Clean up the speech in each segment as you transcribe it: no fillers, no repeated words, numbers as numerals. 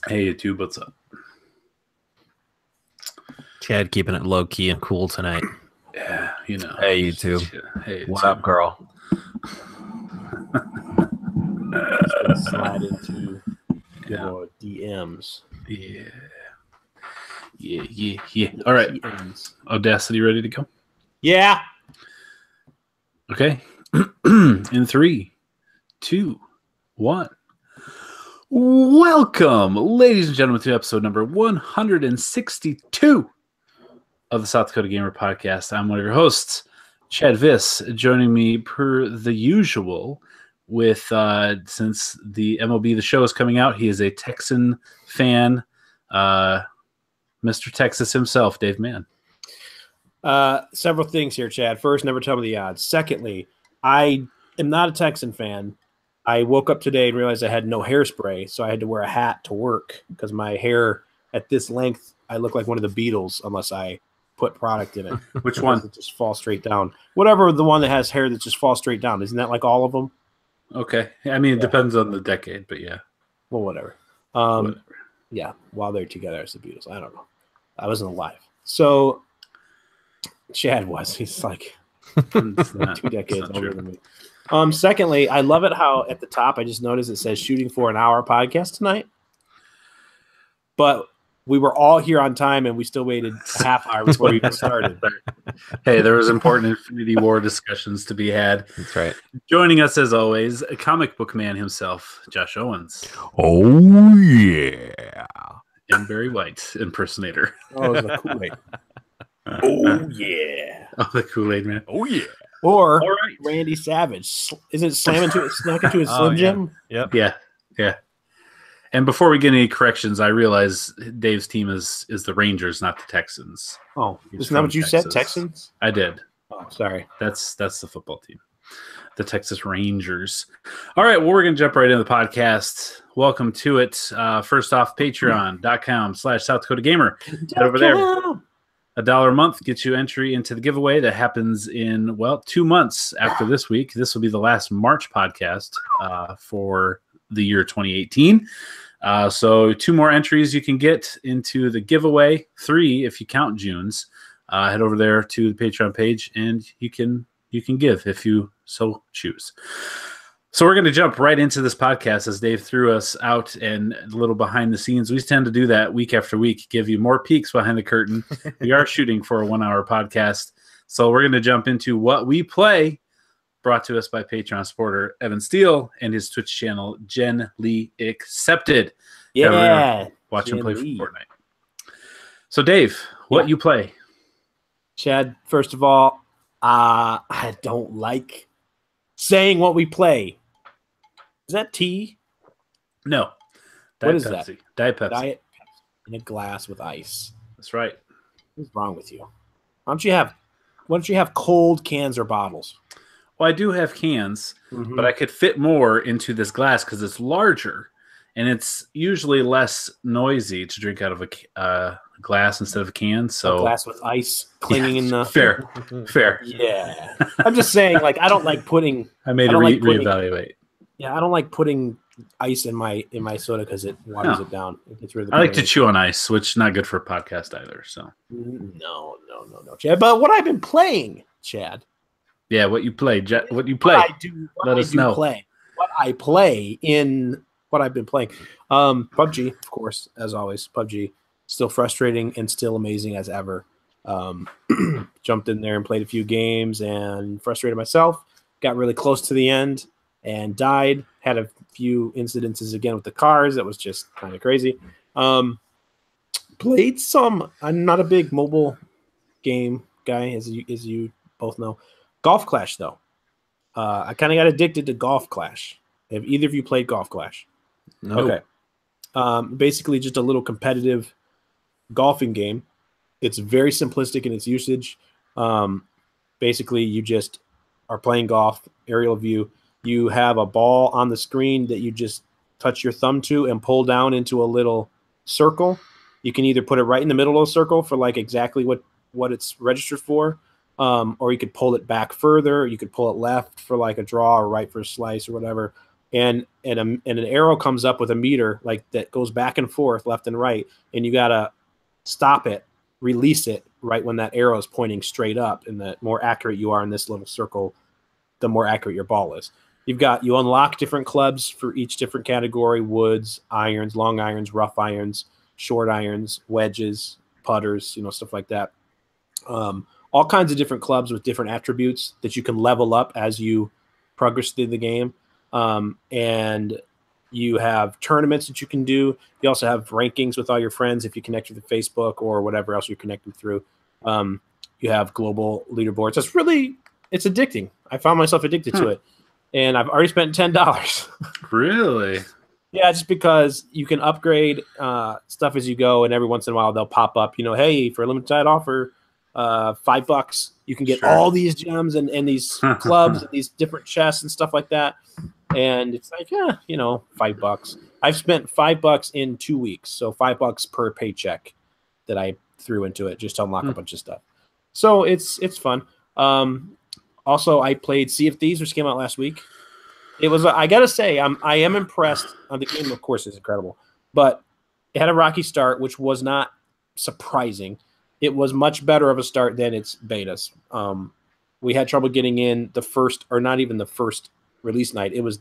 Hey, YouTube, what's up? Chad keeping it low key and cool tonight. Yeah, you know. Hey, YouTube. Hey, what up, girl? Slide into your DMs. Yeah. All right. DMs. Audacity ready to go? Yeah. Okay. In 3, 2, 1. Welcome, ladies and gentlemen, to episode number 162 of the South Dakota Gamer Podcast. I'm one of your hosts, Chad Viss, joining me per the usual with, since the MLB The Show is coming out, he is a Texan fan, Mr. Texas himself, Dave Mann. Several things here, Chad. First, never tell me the odds. Secondly, I am not a Texan fan. I woke up today and realized I had no hairspray, so I had to wear a hat to work because my hair at this length, I look like one of the Beatles unless I put product in it. Which one? It just falls straight down. Whatever, the one that has hair that just falls straight down. Isn't that like all of them? Okay. I mean, it depends on the decade, but yeah. Well, whatever. Whatever. Yeah, while they're together as the Beatles. I don't know. I wasn't alive. So Chad was. He's like 2 decades older than me. Secondly, I love it how at the top I just noticed it says shooting for an hour podcast tonight. But we were all here on time and we still waited a half hour before we started. Hey, there was important Infinity War discussions to be had. That's right. Joining us as always, a comic book man himself, Josh Owens. Oh, yeah. And Barry White impersonator. Oh, it was a Kool-Aid. Oh, yeah. Oh, the Kool-Aid man. Oh, yeah. Or All right. Randy Savage. Isn't it smack into his Slim Jim? Yep. Yeah. And before we get any corrections, I realize Dave's team is the Rangers, not the Texans. Oh, He's isn't that from what you Texas. said? Texans? I did. Oh, sorry. That's the football team. The Texas Rangers. All right, well, we're going to jump right into the podcast. Welcome to it. First off, patreon.com/South Dakota Gamer. Head over there. $1 a month gets you entry into the giveaway that happens in, 2 months after this week. This will be the last March podcast for the year 2018. So 2 more entries you can get into the giveaway, 3 if you count June's. Head over there to the Patreon page and you can give if you so choose. So we're going to jump right into this podcast as Dave threw us out and a little behind the scenes. We tend to do that week after week, give you more peeks behind the curtain. We are shooting for a 1-hour podcast. So we're going to jump into what we play, brought to us by Patreon supporter Evan Steele and his Twitch channel, Jen Lee Accepted. Yeah. Watch him play for Fortnite. So Dave, what you play? Chad, first of all, I don't like saying what we play. Is that tea? No. What is Pepsi. that? Diet Pepsi. Diet in a glass with ice. That's right. What's wrong with you? Why don't you have cold cans or bottles? Well, I do have cans, but I could fit more into this glass because it's larger, and it's usually less noisy to drink out of a glass instead of a can. So a glass with ice clinging in the fair. Yeah, I'm just saying. Like, I don't like putting. I made a reevaluate. Yeah, I don't like putting ice in my soda because it waters it down. It gets rid of the I like to chew on ice, which is not good for a podcast either. So no, Chad. But what I've been playing, Chad. Yeah, what you play? What you play? Let us know. What I play in what I've been playing. PUBG, of course, as always. PUBG, still frustrating and still amazing as ever. Jumped in there and played a few games and frustrated myself. Got really close to the end and died. Had a few incidences again with the cars. That was just kind of crazy. Played some. I'm not a big mobile game guy, as you both know. Golf Clash, though. I kind of got addicted to Golf Clash. Have either of you played Golf Clash? No. Okay. Basically, just a little competitive golfing game. It's very simplistic in its usage. Basically, you just are playing golf, aerial view. You have a ball on the screen that you just touch your thumb to and pull down into a little circle. You can either put it right in the middle of the circle for like exactly what it's registered for, or you could pull it back further. You could pull it left for like a draw or right for a slice or whatever. and an arrow comes up with a meter like that goes back and forth, left and right, and you gotta stop it, release it right when that arrow is pointing straight up. And the more accurate you are in this little circle, the more accurate your ball is. You unlock different clubs for each different category: woods, irons, long irons, rough irons, short irons, wedges, putters, stuff like that. All kinds of different clubs with different attributes that you can level up as you progress through the game. And you have tournaments that you can do. You also have rankings with all your friends if you connect with Facebook or whatever else you're connected through. You have global leaderboards. It's addicting. I found myself addicted to it, and I've already spent $10. Really? Yeah, just because you can upgrade stuff as you go, and every once in a while they'll pop up. Hey, for a limited time offer, $5, you can get all these gems and these clubs and these different chests and stuff like that. And it's like, $5. I've spent $5 in 2 weeks, so $5 per paycheck that I threw into it just to unlock a bunch of stuff. So it's fun. Also, I played Sea of Thieves, which came out last week. It was, I gotta say, I am impressed. The game, of course, is incredible, but it had a rocky start, which was not surprising. It was much better of a start than its betas. We had trouble getting in the first, or not even the first release night. It was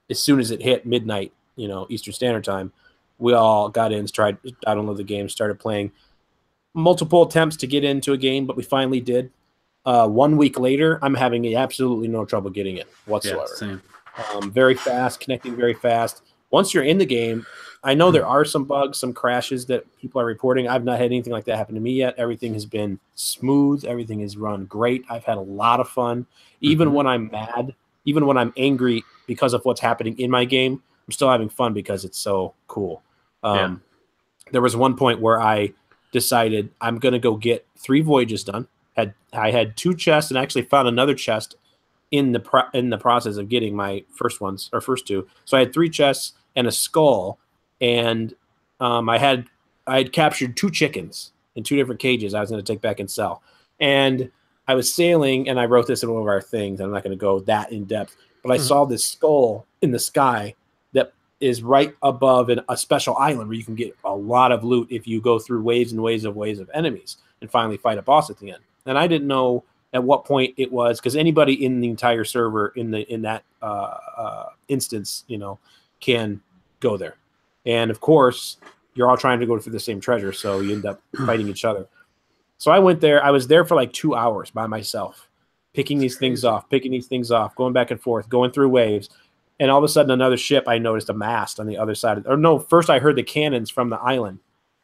as soon as it hit midnight, Eastern Standard Time, we all got in, tried to download the game, started playing. Multiple attempts to get into a game, but we finally did. 1 week later, I'm having absolutely no trouble getting in whatsoever. Yeah, same. Very fast, connecting very fast. Once you're in the game, I know there are some bugs, some crashes that people are reporting. I've not had anything like that happen to me yet. Everything has been smooth. Everything has run great. I've had a lot of fun. Even when I'm mad, even when I'm angry because of what's happening in my game, I'm still having fun because it's so cool. There was one point where I decided I'm going to go get 3 voyages done. I had 2 chests and actually found another chest in the process of getting my first 2. So I had 3 chests and a skull, and I had captured 2 chickens in 2 different cages I was going to take back and sell. And I was sailing, and I wrote this in one of our things. I'm not going to go that in depth, but I saw this skull in the sky that is right above a special island where you can get a lot of loot if you go through waves and waves of enemies and finally fight a boss at the end. And I didn't know at what point it was, because anybody in the entire server in that instance, can go there. And of course, you're all trying to go through the same treasure, so you end up fighting each other. So I went there. I was there for like 2 hours by myself, picking these things off, going back and forth, going through waves. And all of a sudden, another ship, I noticed a mast on the other side. First I heard the cannons from the island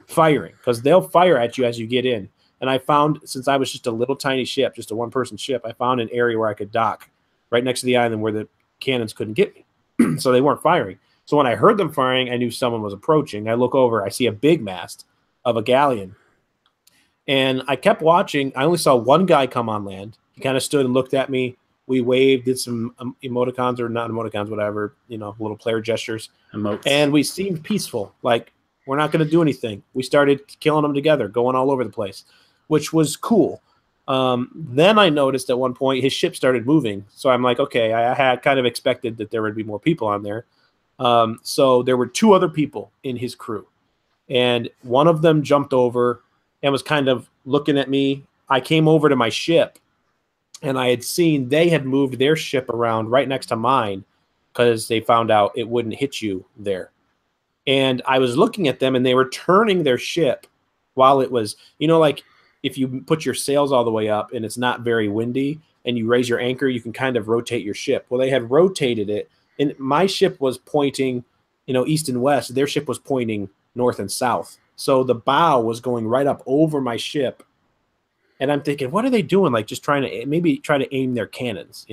firing, because they'll fire at you as you get in. And I found, since I was just a little tiny ship, just a 1-person ship, I found an area where I could dock right next to the island where the cannons couldn't get me. So they weren't firing. So when I heard them firing, I knew someone was approaching. I look over, I see a big mast of a galleon. And I kept watching. I only saw one guy come on land. He kind of stood and looked at me. We waved, did some emoticons, or not emoticons, whatever, little player gestures. Emotes. And we seemed peaceful, like we're not going to do anything. We started killing them together, going all over the place, which was cool. Then I noticed at one point his ship started moving. So I'm like, okay, I had kind of expected that there would be more people on there. So there were 2 other people in his crew. And one of them jumped over and was kind of looking at me. I came over to my ship, and I had seen they had moved their ship around right next to mine because they found out it wouldn't hit you there. And I was looking at them, and they were turning their ship while it was, like if you put your sails all the way up and it's not very windy and you raise your anchor, you can kind of rotate your ship. Well, they had rotated it, and my ship was pointing, east and west. Their ship was pointing north and south. So the bow was going right up over my ship. And I'm thinking, what are they doing? Like just trying to aim their cannons,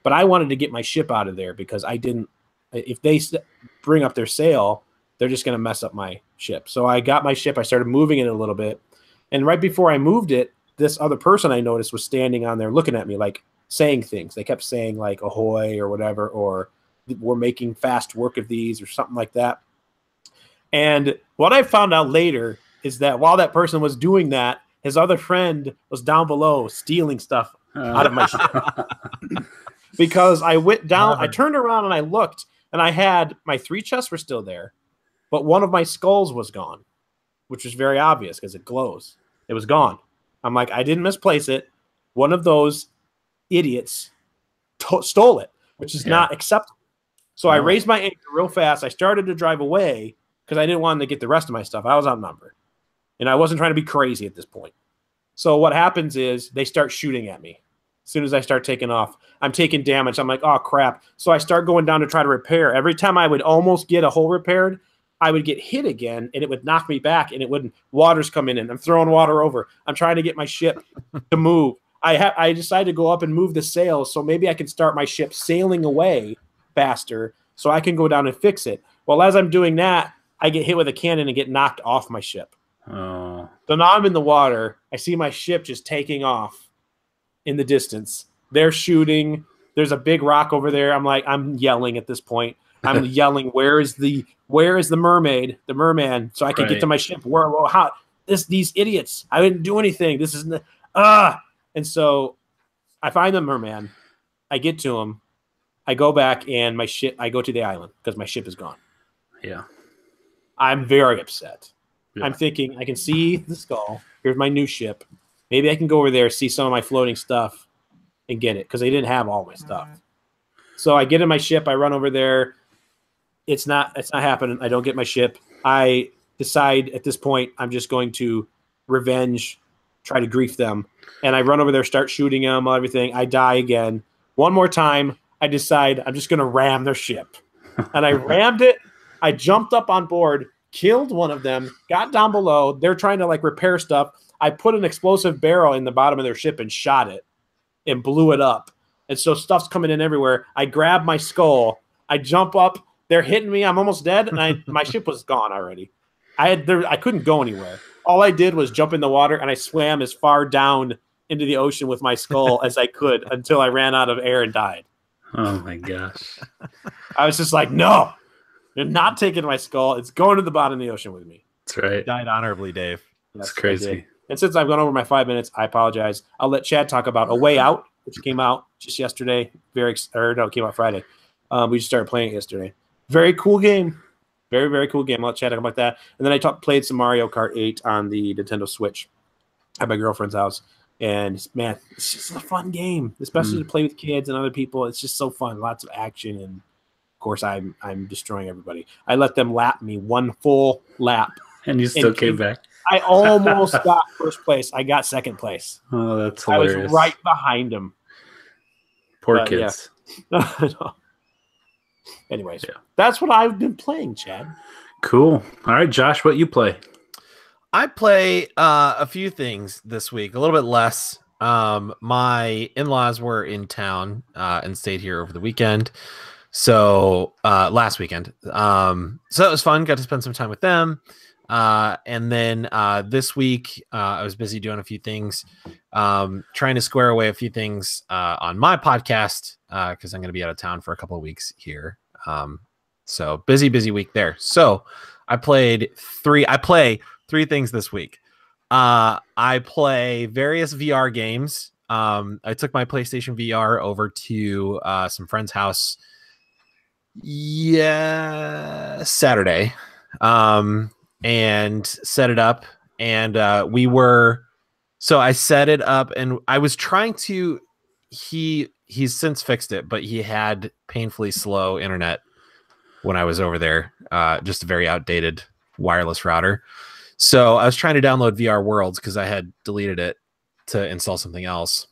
But I wanted to get my ship out of there because if they bring up their sail, they're just going to mess up my ship. So I got my ship. I started moving it a little bit. And right before I moved it, this other person I noticed was standing on there looking at me, like saying things. They kept saying like ahoy or whatever, or we're making fast work of these or something like that. And what I found out later is that while that person was doing that, his other friend was down below stealing stuff out of my ship. because I went down, I Clever. turned around and I looked, and I had my 3 chests were still there, but one of my skulls was gone, which was very obvious because it glows. It was gone. I'm like, I didn't misplace it. One of those idiots stole it, which is not acceptable. So I raised my anchor real fast. I started to drive away because I didn't want to get the rest of my stuff. I was outnumbered, and I wasn't trying to be crazy at this point. So what happens is they start shooting at me. As soon as I start taking off, I'm taking damage. I'm like, oh, crap. So I start going down to try to repair. Every time I would almost get a hole repaired, I would get hit again, and it would knock me back, and it wouldn't. Water's coming in. I'm throwing water over. I'm trying to get my ship to move. I decided to go up and move the sails, so maybe I can start my ship sailing away faster so I can go down and fix it. Well, as I'm doing that, I get hit with a cannon and get knocked off my ship. Oh. So now I'm in the water. I see my ship just taking off in the distance. They're shooting. There's a big rock over there. I'm yelling at this point. I'm yelling, where is the mermaid, the merman, so I can get to my ship. These idiots. I didn't do anything. This isn't And so I find the merman. I get to him. I go back and I go to the island because my ship is gone. Yeah. I'm very upset. Yeah. I'm thinking, I can see the skull. Here's my new ship. Maybe I can go over there, see some of my floating stuff, and get it, because they didn't have all my stuff. So I get in my ship. I run over there. It's not happening. I don't get my ship. I decide at this point I'm just going to revenge, try to grief them. And I run over there, start shooting them, everything. I die again. One more time, I decide I'm just going to ram their ship. And I rammed it. I jumped up on board, killed one of them, got down below. They're trying to repair stuff. I put an explosive barrel in the bottom of their ship and shot it and blew it up. And so stuff's coming in everywhere. I grab my skull. I jump up. They're hitting me. I'm almost dead. And my ship was gone already. I couldn't go anywhere. All I did was jump in the water, and I swam as far down into the ocean with my skull as I could until I ran out of air and died. Oh, my gosh. I was just like, no, you're not taking my skull. It's going to the bottom of the ocean with me. That's right. Died honorably, Dave. That's crazy. And since I've gone over my 5 minutes, I apologize. I'll let Chad talk about A Way Out, which came out just yesterday. It came out Friday. We just started playing it yesterday. Very cool game. Very, very cool game. I'll let Chad talk about that. And then I played some Mario Kart 8 on the Nintendo Switch at my girlfriend's house. And, man, it's just a fun game, especially to play with kids and other people. It's just so fun. Lots of action. And, of course, I'm destroying everybody. I let them lap me one full lap. And you still came back. I almost got first place. I got second place. Oh, that's hilarious. I was right behind him. Poor kids. Yeah. Anyways, that's what I've been playing, Chad. Cool. All right, Josh, what you play? I play a few things this week, a little bit less. My in-laws were in town and stayed here over the weekend. So last weekend. So it was fun. Got to spend some time with them. And then this week, I was busy doing a few things, trying to square away a few things on my podcast because I'm going to be out of town for a couple of weeks here. So busy week there. So I play three things this week. I play various VR games. I took my PlayStation VR over to some friend's house. Saturday. And set it up, and I set it up, and I was trying to, he's since fixed it, but he had painfully slow internet when I was over there, just a very outdated wireless router. So I was trying to download VR Worlds because I had deleted it to install something else.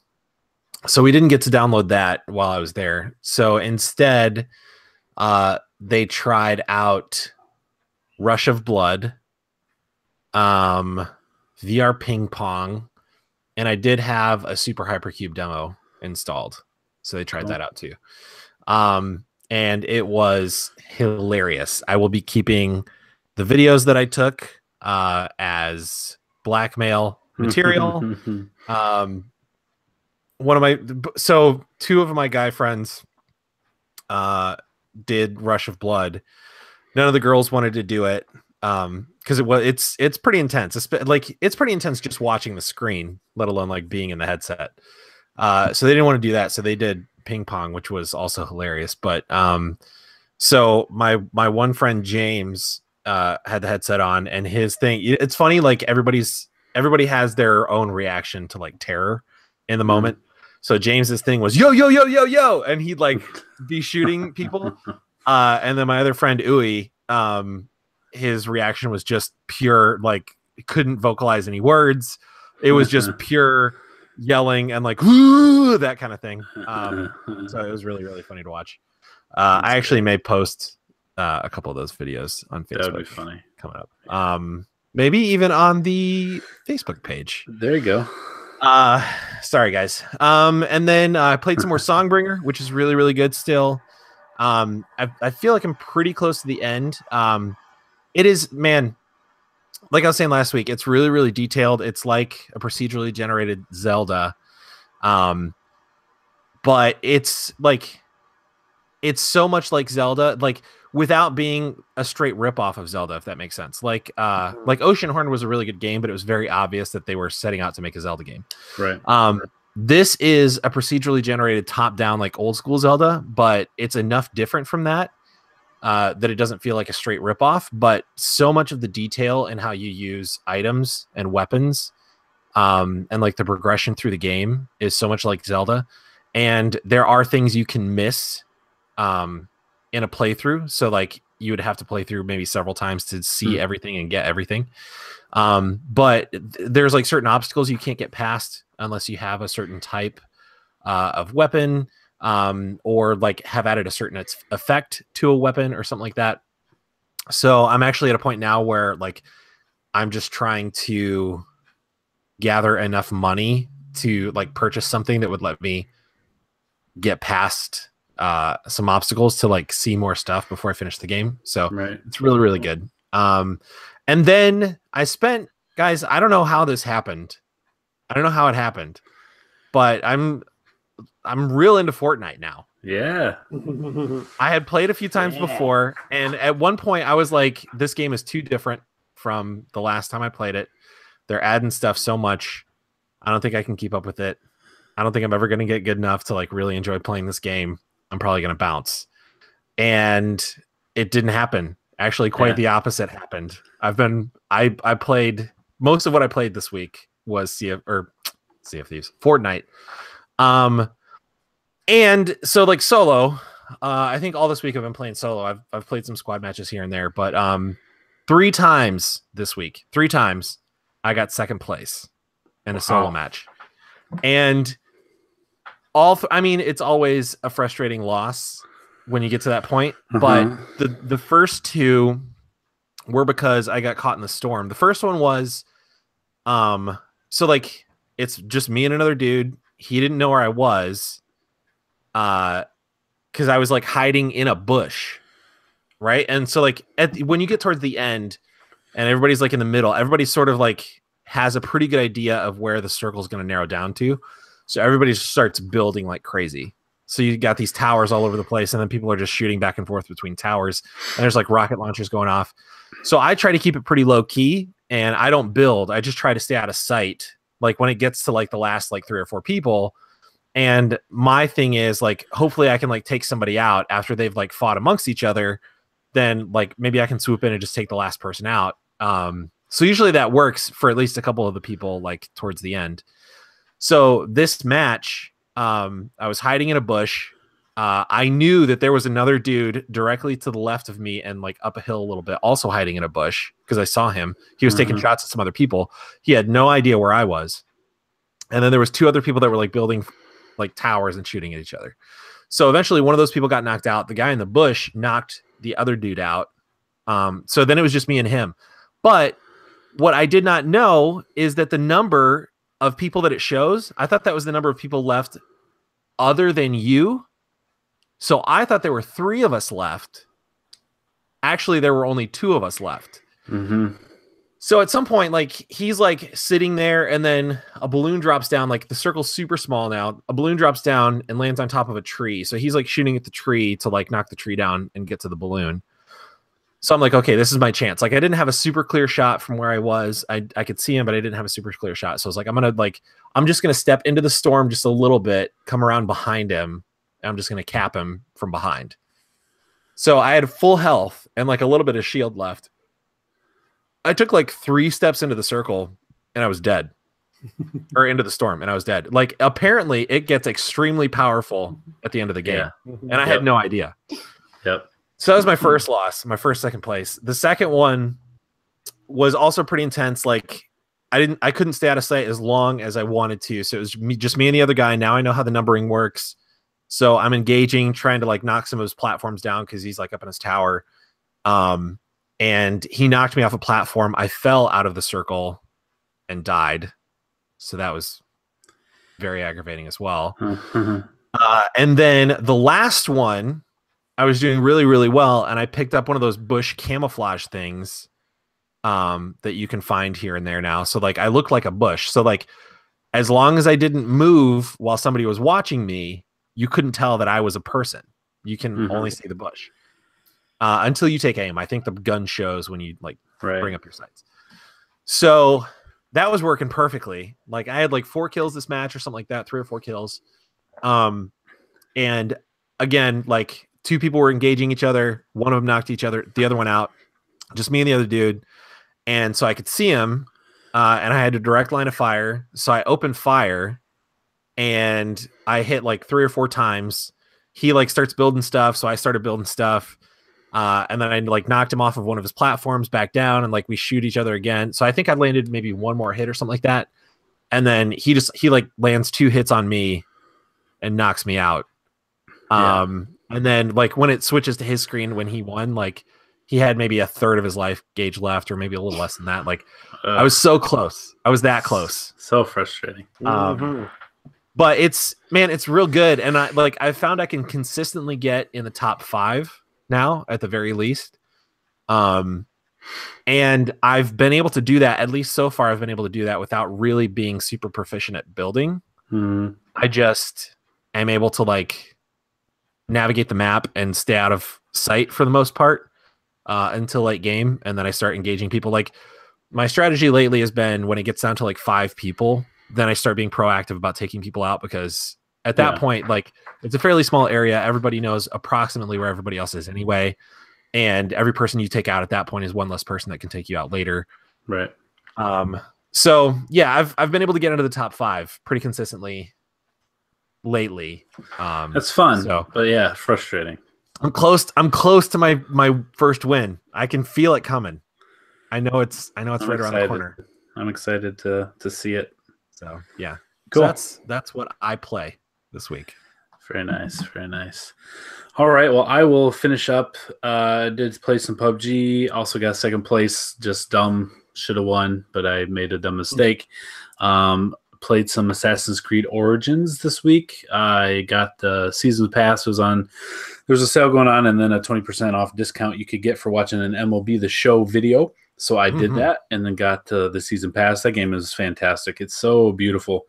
So we didn't get to download that while I was there. So instead, they tried out Rush of Blood, VR Ping Pong, and I did have a Super Hypercube demo installed, so they tried that out too. And it was hilarious. I will be keeping the videos that I took as blackmail material. Two of my guy friends did Rush of Blood. None of the girls wanted to do it because it's pretty intense. It's pretty intense just watching the screen, let alone being in the headset. So they didn't want to do that. So they did ping pong, which was also hilarious. But so my one friend James had the headset on, and his thing. It's funny, like everybody has their own reaction to like terror in the moment. So James's thing was yo yo yo yo yo, and he'd like be shooting people. And then my other friend Uwe, his reaction was just pure, like couldn't vocalize any words. It was just pure yelling and like ooh, that kind of thing. So it was really, really funny to watch. I actually may post a couple of those videos on Facebook. That would be funny coming up. Maybe even on the Facebook page. There you go. Sorry guys. And then I played some more Songbringer, which is really, really good still. I feel like I'm pretty close to the end. It is, man, like I was saying last week, it's really, really detailed. It's like a procedurally generated Zelda. But it's like, it's so much like Zelda, like without being a straight ripoff of Zelda, if that makes sense. Like Oceanhorn was a really good game, but it was very obvious that they were setting out to make a Zelda game. Right. This is a procedurally generated top-down, like old school Zelda, but it's enough different from that that it doesn't feel like a straight ripoff. But so much of the detail and how you use items and weapons, and like the progression through the game is so much like Zelda. And there are things you can miss in a playthrough. So like you would have to play through maybe several times to see everything and get everything. But there's like certain obstacles you can't get past unless you have a certain type of weapon, or like have added a certain effect to a weapon or something like that. So I'm actually at a point now where like I'm just trying to gather enough money to like purchase something that would let me get past some obstacles to like see more stuff before I finish the game. So It's really, really good. And then I spent, guys, I don't know how this happened. I don't know how it happened, but I'm real into Fortnite now. Yeah. I had played a few times before, and at one point I was like, this game is too different from the last time I played it. They're adding stuff so much. I don't think I can keep up with it. I don't think I'm ever going to get good enough to like really enjoy playing this game. I'm probably going to bounce. And it didn't happen. Actually, quite the opposite happened. I played most of what I played this week was Sea of Thieves, Fortnite. And so like solo, I think all this week I've been playing solo. I've played some squad matches here and there, but 3 times this week, I got second place in a solo match. And I mean, it's always a frustrating loss when you get to that point, but the first 2 were because I got caught in the storm. The first one was so like it's just me and another dude. He didn't know where I was because I was like hiding in a bush, right? And so like when you get towards the end and everybody's like in the middle, everybody sort of like has a pretty good idea of where the circle is going to narrow down to. So everybody starts building like crazy. So you got these towers all over the place, and then people are just shooting back and forth between towers, and there's like rocket launchers going off. So I try to keep it pretty low key, and I don't build. I just try to stay out of sight. Like when it gets to like the last like 3 or 4 people, and my thing is like, hopefully I can like take somebody out after they've like fought amongst each other. Then like maybe I can swoop in and just take the last person out. So usually that works for at least a couple of the people like towards the end. So this match, I was hiding in a bush. I knew that there was another dude directly to the left of me and like up a hill a little bit, also hiding in a bush because I saw him. He was taking shots at some other people. He had no idea where I was. And then there was 2 other people that were like building like towers and shooting at each other. So eventually one of those people got knocked out. The guy in the bush knocked the other dude out. So then it was just me and him. But what I did not know is that the number of people that it shows, I thought that was the number of people left other than you. So I thought there were 3 of us left. Actually, there were only 2 of us left. So at some point, like he's like sitting there, and then a balloon drops down. Like the circle's super small now. A balloon drops down and lands on top of a tree. So he's like shooting at the tree to like knock the tree down and get to the balloon. So I'm like, okay, this is my chance. Like I didn't have a super clear shot from where I was. I could see him, but I didn't have a super clear shot. So I was like, I'm just gonna step into the storm just a little bit, come around behind him, and I'm just going to cap him from behind. So I had full health and like a little bit of shield left. I took like 3 steps into the circle and I was dead. Or into the storm and I was dead. Like apparently it gets extremely powerful at the end of the game. And I had no idea. Yep. So that was my first loss, my first second place. The second one was also pretty intense. Like I couldn't stay out of sight as long as I wanted to. So it was just me and the other guy. Now I know how the numbering works. So I'm engaging, trying to like knock some of his platforms down because he's like up in his tower. And he knocked me off a platform. I fell out of the circle and died. So that was very aggravating as well. And then the last one, I was doing really, really well. And I picked up one of those bush camouflage things that you can find here and there now. So like I look like a bush. So like as long as I didn't move while somebody was watching me, you couldn't tell that I was a person. You can only see the bush until you take aim. I think the gun shows when you like bring up your sights. So that was working perfectly. Like I had like 4 kills this match or something like that, 3 or 4 kills. And again, like 2 people were engaging each other. One of them knocked the other one out. Just me and the other dude. And so I could see him, and I had a direct line of fire. So I opened fire, and I hit like 3 or 4 times. He like starts building stuff, so I started building stuff. And then I like knocked him off of one of his platforms back down, and like we shoot each other again. So I think I landed maybe 1 more hit or something like that. And then he like lands 2 hits on me and knocks me out. And then like when it switches to his screen when he won, like he had maybe a third of his life gauge left, or maybe a little less than that. Like I was so close. I was that close. So frustrating. But it's real good. And I found I can consistently get in the top 5 now at the very least. And I've been able to do that, at least so far. I've been able to do that without really being super proficient at building. I just am able to like navigate the map and stay out of sight for the most part until late game. And then I start engaging people. Like my strategy lately has been when it gets down to like 5 people, then I start being proactive about taking people out, because at that point, like it's a fairly small area. Everybody knows approximately where everybody else is anyway. And every person you take out at that point is one less person that can take you out later. Right. So yeah, I've been able to get into the top 5 pretty consistently lately. That's fun. But yeah, frustrating. I'm close to my first win. I can feel it coming. I know it's right around the corner. I'm excited to see it. So yeah. Cool. So that's what I play this week. Very nice. Very nice. All right. Well, I will finish up. Did play some PUBG. Also got 2nd place. Just dumb. Should have won, but I made a dumb mistake. Played some Assassin's Creed Origins this week. I got the season pass. There's a sale going on, and then a 20% off discount you could get for watching an MLB The Show video. So I did that, and then got the season pass. That game is fantastic. It's so beautiful.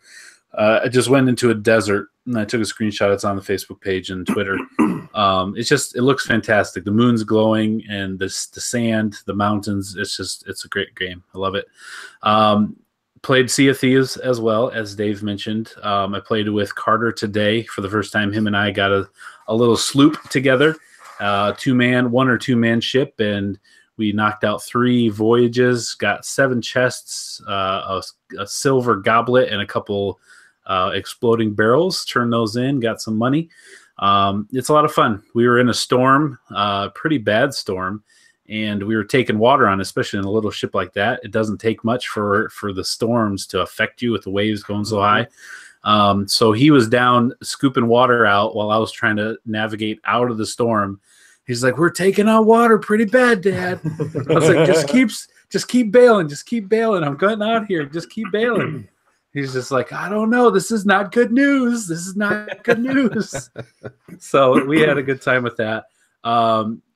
I just went into a desert, and I took a screenshot. It's on the Facebook page and Twitter. It looks fantastic. The moon's glowing, and the sand, the mountains. It's a great game. I love it. Played Sea of Thieves as well, as Dave mentioned. I played with Carter today for the first time. Him and I got a little sloop together, 1 or 2 man ship, and we knocked out 3 voyages, got 7 chests, a silver goblet, and a couple exploding barrels. Turned those in, got some money. It's a lot of fun. We were in a storm, pretty bad storm, and we were taking water on, especially in a little ship like that. It doesn't take much for the storms to affect you with the waves going so high. So he was down scooping water out while I was trying to navigate out of the storm. He's like, "We're taking out water pretty bad, Dad." I was like, just keep bailing. Just keep bailing. I'm getting out here. Just keep bailing. He's just like, "I don't know. This is not good news. This is not good news." So we had a good time with that.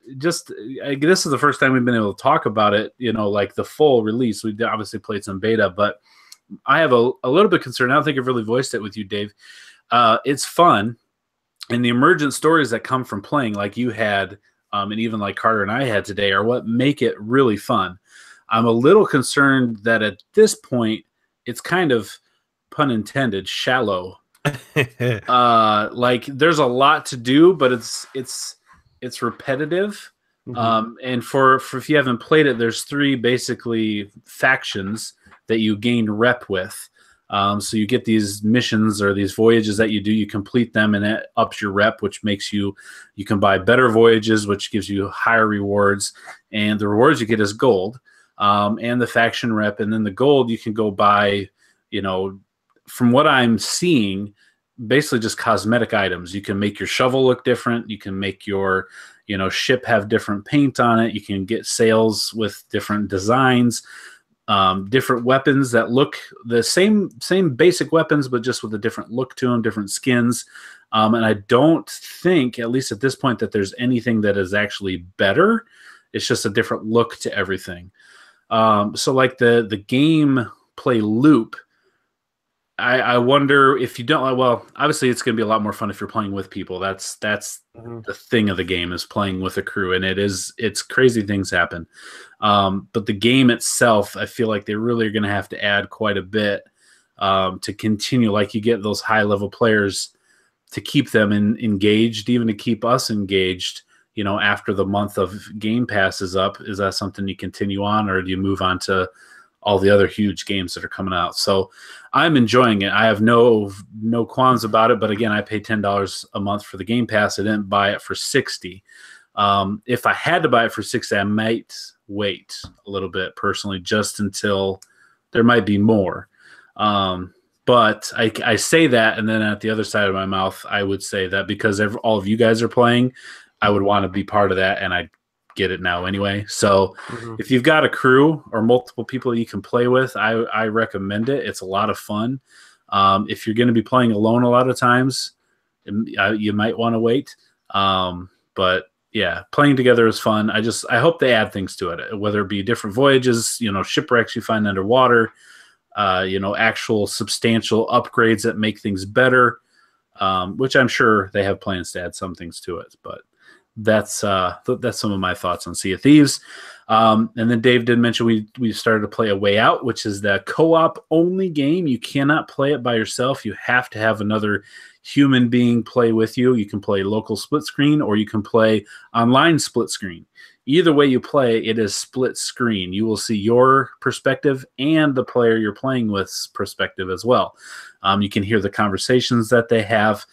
This is the first time we've been able to talk about it, like the full release. We obviously played some beta, but I have a little bit concerned. I don't think I've really voiced it with you, Dave. It's fun. And the emergent stories that come from playing like you had, and even like Carter and I had today, are what make it really fun. I'm a little concerned that at this point, it's kind of, pun intended, shallow Like there's a lot to do, but it's repetitive. And for if you haven't played it, there's 3 basically factions that you gain rep with. So you get these missions or these voyages that you do, you complete them, and it ups your rep, which makes you can buy better voyages, which gives you higher rewards. And the rewards you get is gold, and the faction rep, and then the gold you can go buy. From what I'm seeing, basically just cosmetic items. You can make your shovel look different. You can make your ship have different paint on it. You can get sails with different designs, different weapons that look the same basic weapons, but just with a different look to them, different skins. And I don't think, at least at this point, that there's anything that is actually better. It's just a different look to everything. So like the gameplay loop, I wonder if you don't. Well, obviously it's going to be a lot more fun if you're playing with people. That's the thing of the game, is playing with a crew, and it's crazy things happen. But the game itself, I feel like they really are going to have to add quite a bit to continue. Like you get those high level players to keep them engaged, even to keep us engaged. After the month of Game Pass is up, is that something you continue on, or do you move on to all the other huge games that are coming out? So I'm enjoying it. I have no qualms about it. But again, I paid $10 a month for the Game Pass. I didn't buy it for $60. If I had to buy it for $60, I might wait a little bit personally, just until there might be more. But I say that, and then at the other side of my mouth, I would say that because all of you guys are playing, I would want to be part of that, and I get it now anyway. So if you've got a crew or multiple people you can play with, I recommend it. It's a lot of fun. If you're going to be playing alone a lot of times, you might want to wait. But yeah, playing together is fun. I hope they add things to it, whether it be different voyages, shipwrecks you find underwater, actual substantial upgrades that make things better, which I'm sure they have plans to add some things to it. But that's some of my thoughts on Sea of Thieves. And then Dave did mention we started to play A Way Out, which is the co-op only game. You cannot play it by yourself. You have to have another human being play with you. You can play local split screen, or you can play online split screen. Either way you play, it is split screen. You will see your perspective and the player you're playing with's perspective as well. You can hear the conversations that they have.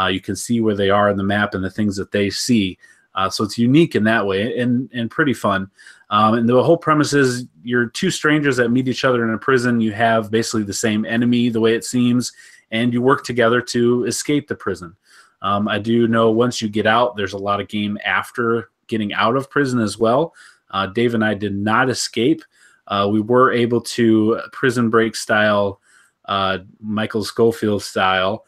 You can see where they are in the map and the things that they see. So it's unique in that way, and pretty fun. And the whole premise is you're 2 strangers that meet each other in a prison. You have basically the same enemy, the way it seems, and you work together to escape the prison. I do know once you get out, there's a lot of game after getting out of prison as well. Dave and I did not escape. We were able to Prison Break style, Michael Scofield style,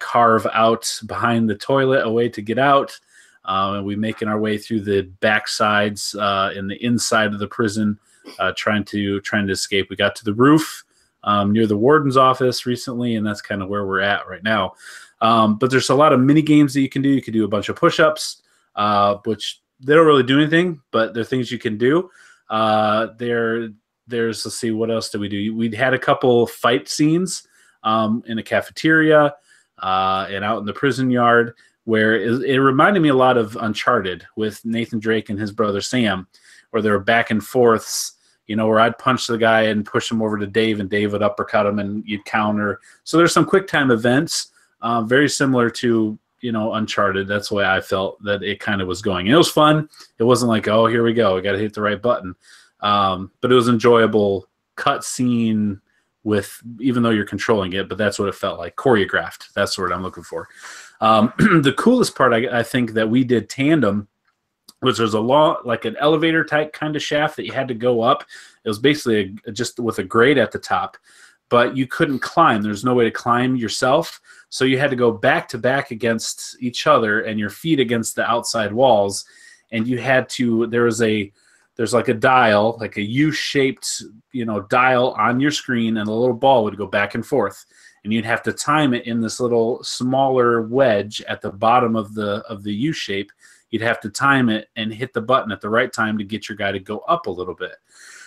carve out behind the toilet a way to get out. And we making our way through the backsides in the inside of the prison, trying to escape. We got to the roof near the warden's office recently, and that's kind of where we're at right now. But there's a lot of mini games that you can do. You can do a bunch of push-ups, which they don't really do anything, but they're things you can do. There's let's see, what else did we do? We had a couple fight scenes in a cafeteria and out in the prison yard, where it reminded me a lot of Uncharted with Nathan Drake and his brother Sam, where they were back and forths, where I'd punch the guy and push him over to Dave, and Dave would uppercut him and you'd counter. So there's some quick time events, very similar to, Uncharted. That's the way I felt that it kind of was going. And it was fun. It wasn't like, oh, here we go, we got to hit the right button. But it was enjoyable cut scene even though you're controlling it, but that's what it felt like. Choreographed. That's the word I'm looking for. The coolest part, I think, that we did tandem was there's like an elevator type kind of shaft that you had to go up. It was basically just with a grate at the top, but you couldn't climb. There's no way to climb yourself. So you had to go back to back against each other and your feet against the outside walls. And you had to, there's like a dial, like a U-shaped, dial on your screen, and a little ball would go back and forth. And you'd have to time it in this little smaller wedge at the bottom of the U shape. You'd have to time it and hit the button at the right time to get your guy to go up a little bit.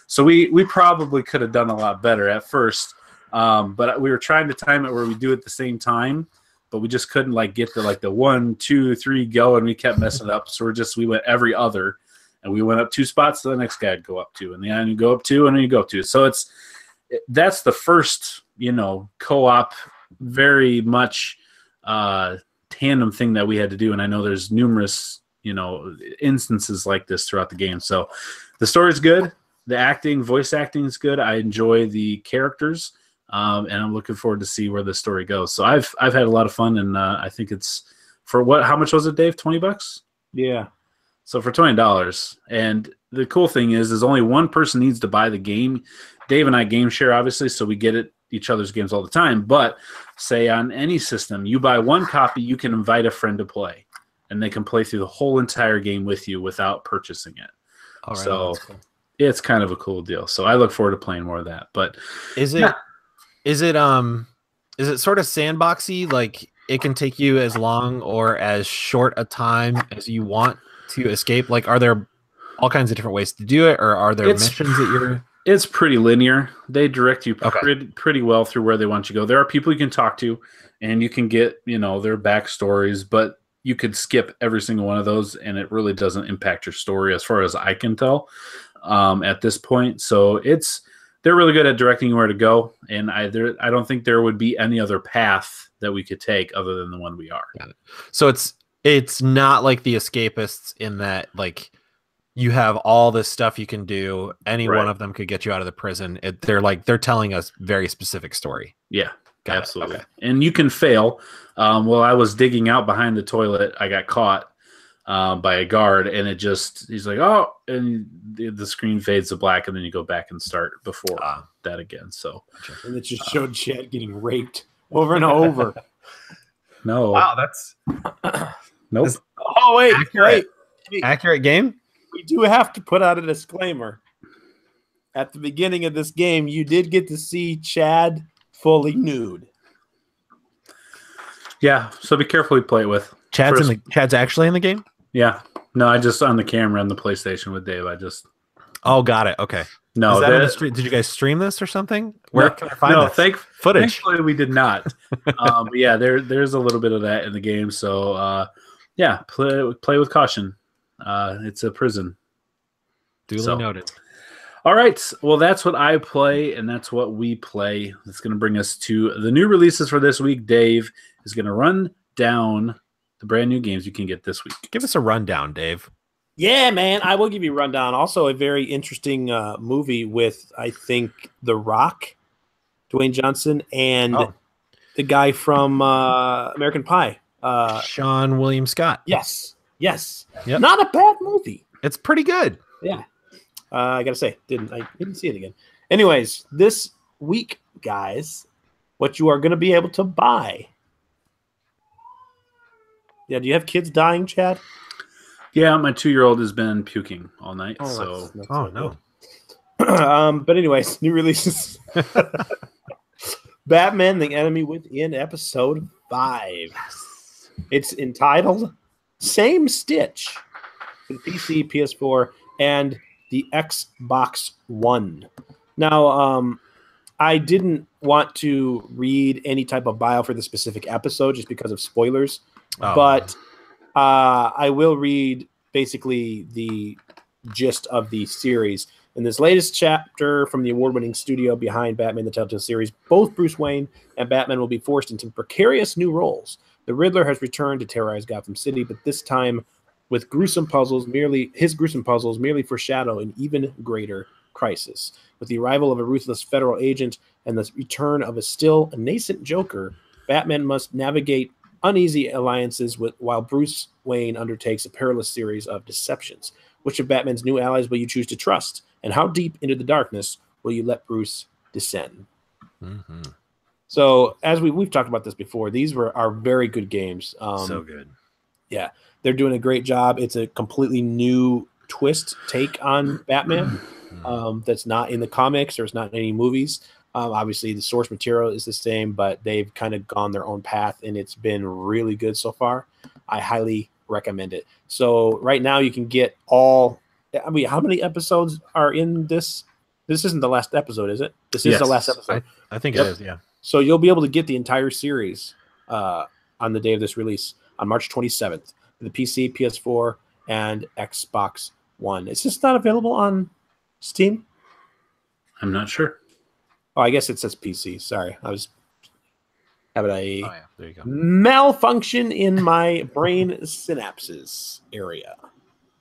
So we probably could have done a lot better at first. But we were trying to time it where we do it at the same time, but we just couldn't like get the 1, 2, 3 go, and we kept messing up. So we went every other, and we went up 2 spots. So the next guy would go up 2, and then you go up 2, and then you go up 2. So that's the first co-op, very much tandem thing that we had to do. And I know there's numerous instances like this throughout the game. So the story's good. The voice acting is good. I enjoy the characters, and I'm looking forward to see where the story goes. So I've had a lot of fun, and I think it's for how much was it, Dave? $20? Yeah. So for $20, and the cool thing is only one person needs to buy the game. Dave and I game share, obviously, so we get each other's games all the time. But say on any system, you buy 1 copy, you can invite a friend to play, and they can play through the whole entire game with you without purchasing it. All right, so cool. It's kind of a cool deal. So I look forward to playing more of that. But is it sort of sandboxy? Like it can take you as long or as short a time as you want to escape? Like, are there all kinds of different ways to do it, or are there missions that you're? It's pretty linear. They direct you pretty well through where they want you to go. There are people you can talk to, and you can get their backstories, but you could skip every single one of those, and it really doesn't impact your story as far as I can tell at this point. So they're really good at directing you where to go, and I don't think there would be any other path that we could take other than the one we are. Got it. So it's not like the Escapists in that like you have all this stuff you can do. Any one of them could get you out of the prison. They're telling us very specific story. Yeah, Got absolutely. it. Okay. And you can fail. While I was digging out behind the toilet, I got caught by a guard, and he's like, oh, and the screen fades to black, and then you go back and start before that again. So, and it just showed Chad getting raped over and over. No. Wow, that's nope. Oh wait, accurate game. We do have to put out a disclaimer. At the beginning of this game, you did get to see Chad fully nude. Yeah, so be careful who you play it with. Chad's actually in the game? Yeah. No, I just on the camera on the PlayStation with Dave. Oh, got it. Okay. No, is that on the stream? Did you guys stream this or something? Where can I find this? Footage? Thankfully, we did not. But yeah, there's a little bit of that in the game. So yeah, play with caution. It's a prison. Duly noted. All right. Well, that's what I play, and that's what we play. That's going to bring us to the new releases for this week. Dave is going to run down the brand new games you can get this week. Give us a rundown, Dave. Yeah, man. I will give you a rundown. Also, a very interesting movie with, I think, The Rock, Dwayne Johnson, and the guy from American Pie. Sean William Scott. Yes. Yep. Not a bad movie. It's pretty good. Yeah. I got to say, I didn't see it again. Anyways, this week, guys, what you are going to be able to buy. Yeah, do you have kids dying, Chad? Yeah, my 2-year-old has been puking all night. No. But anyways, new releases. Batman: The Enemy Within, episode 5. It's entitled Same Stitch for the PC, PS4, and the Xbox One. Now, I didn't want to read any type of bio for the specific episode just because of spoilers, but I will read basically the gist of the series. In this latest chapter from the award-winning studio behind Batman the Telltale series, both Bruce Wayne and Batman will be forced into precarious new roles. The Riddler has returned to terrorize Gotham City, but this time with his gruesome puzzles merely foreshadow an even greater crisis. With the arrival of a ruthless federal agent and the return of a still nascent Joker, Batman must navigate uneasy alliances while Bruce Wayne undertakes a perilous series of deceptions. Which of Batman's new allies will you choose to trust? And how deep into the darkness will you let Bruce descend? Mm-hmm. So, as we've talked about this before, these are very good games. So good. Yeah, they're doing a great job. It's a completely new take on Batman that's not in the comics or it's not in any movies. Obviously, the source material is the same, but they've kind of gone their own path, and it's been really good so far. I highly recommend it. So right now you can get how many episodes are in this This isn't the last episode, is it? This is the last episode. I think it is, yeah. So you'll be able to get the entire series on the day of this release on March 27th for the PC, PS4, and Xbox One. It's just not available on Steam? I'm not sure. Oh, I guess it says PC. Sorry. I was having a there you go. malfunction in my brain synapses area.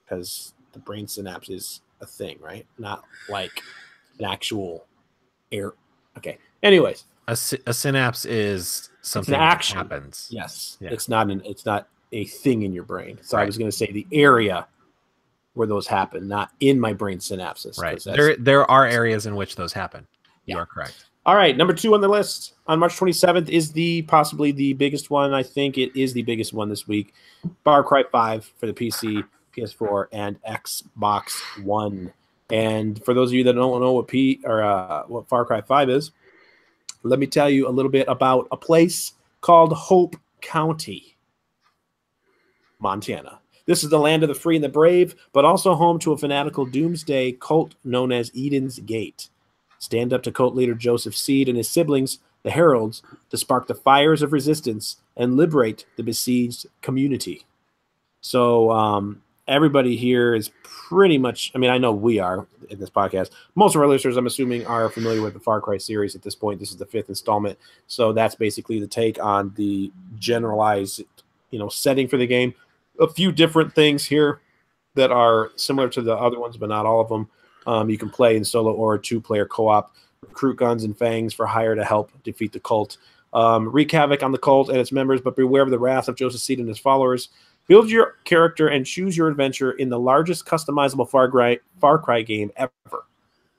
Because the brain synapse is a thing, right? Not like an actual air. Okay. Anyways. A synapse is something that happens. Yes. Yeah. It's not a thing in your brain. So Right. I was going to say the area where those happen, not in my brain synapses. Right. There are areas in which those happen. You are correct. All right. Number 2 on the list on March 27th is possibly the biggest one. I think it is the biggest one this week. Far Cry 5 for the PC, PS4, and Xbox One. And for those of you that don't know what Far Cry 5 is, let me tell you a little bit about a place called Hope County, Montana. This is the land of the free and the brave, but also home to a fanatical doomsday cult known as Eden's Gate. Stand up to cult leader Joseph Seed and his siblings, the Heralds, to spark the fires of resistance and liberate the besieged community. So everybody here is pretty much, I mean, I know we are in this podcast. Most of our listeners, I'm assuming, are familiar with the Far Cry series at this point. This is the 5th installment. So that's basically the take on the generalized, setting for the game. A few different things here that are similar to the other ones, but not all of them. You can play in solo or 2-player co-op, recruit guns and fangs for hire to help defeat the cult. Wreak havoc on the cult and its members, but beware of the wrath of Joseph Seed and his followers. Build your character and choose your adventure in the largest customizable Far Cry game ever.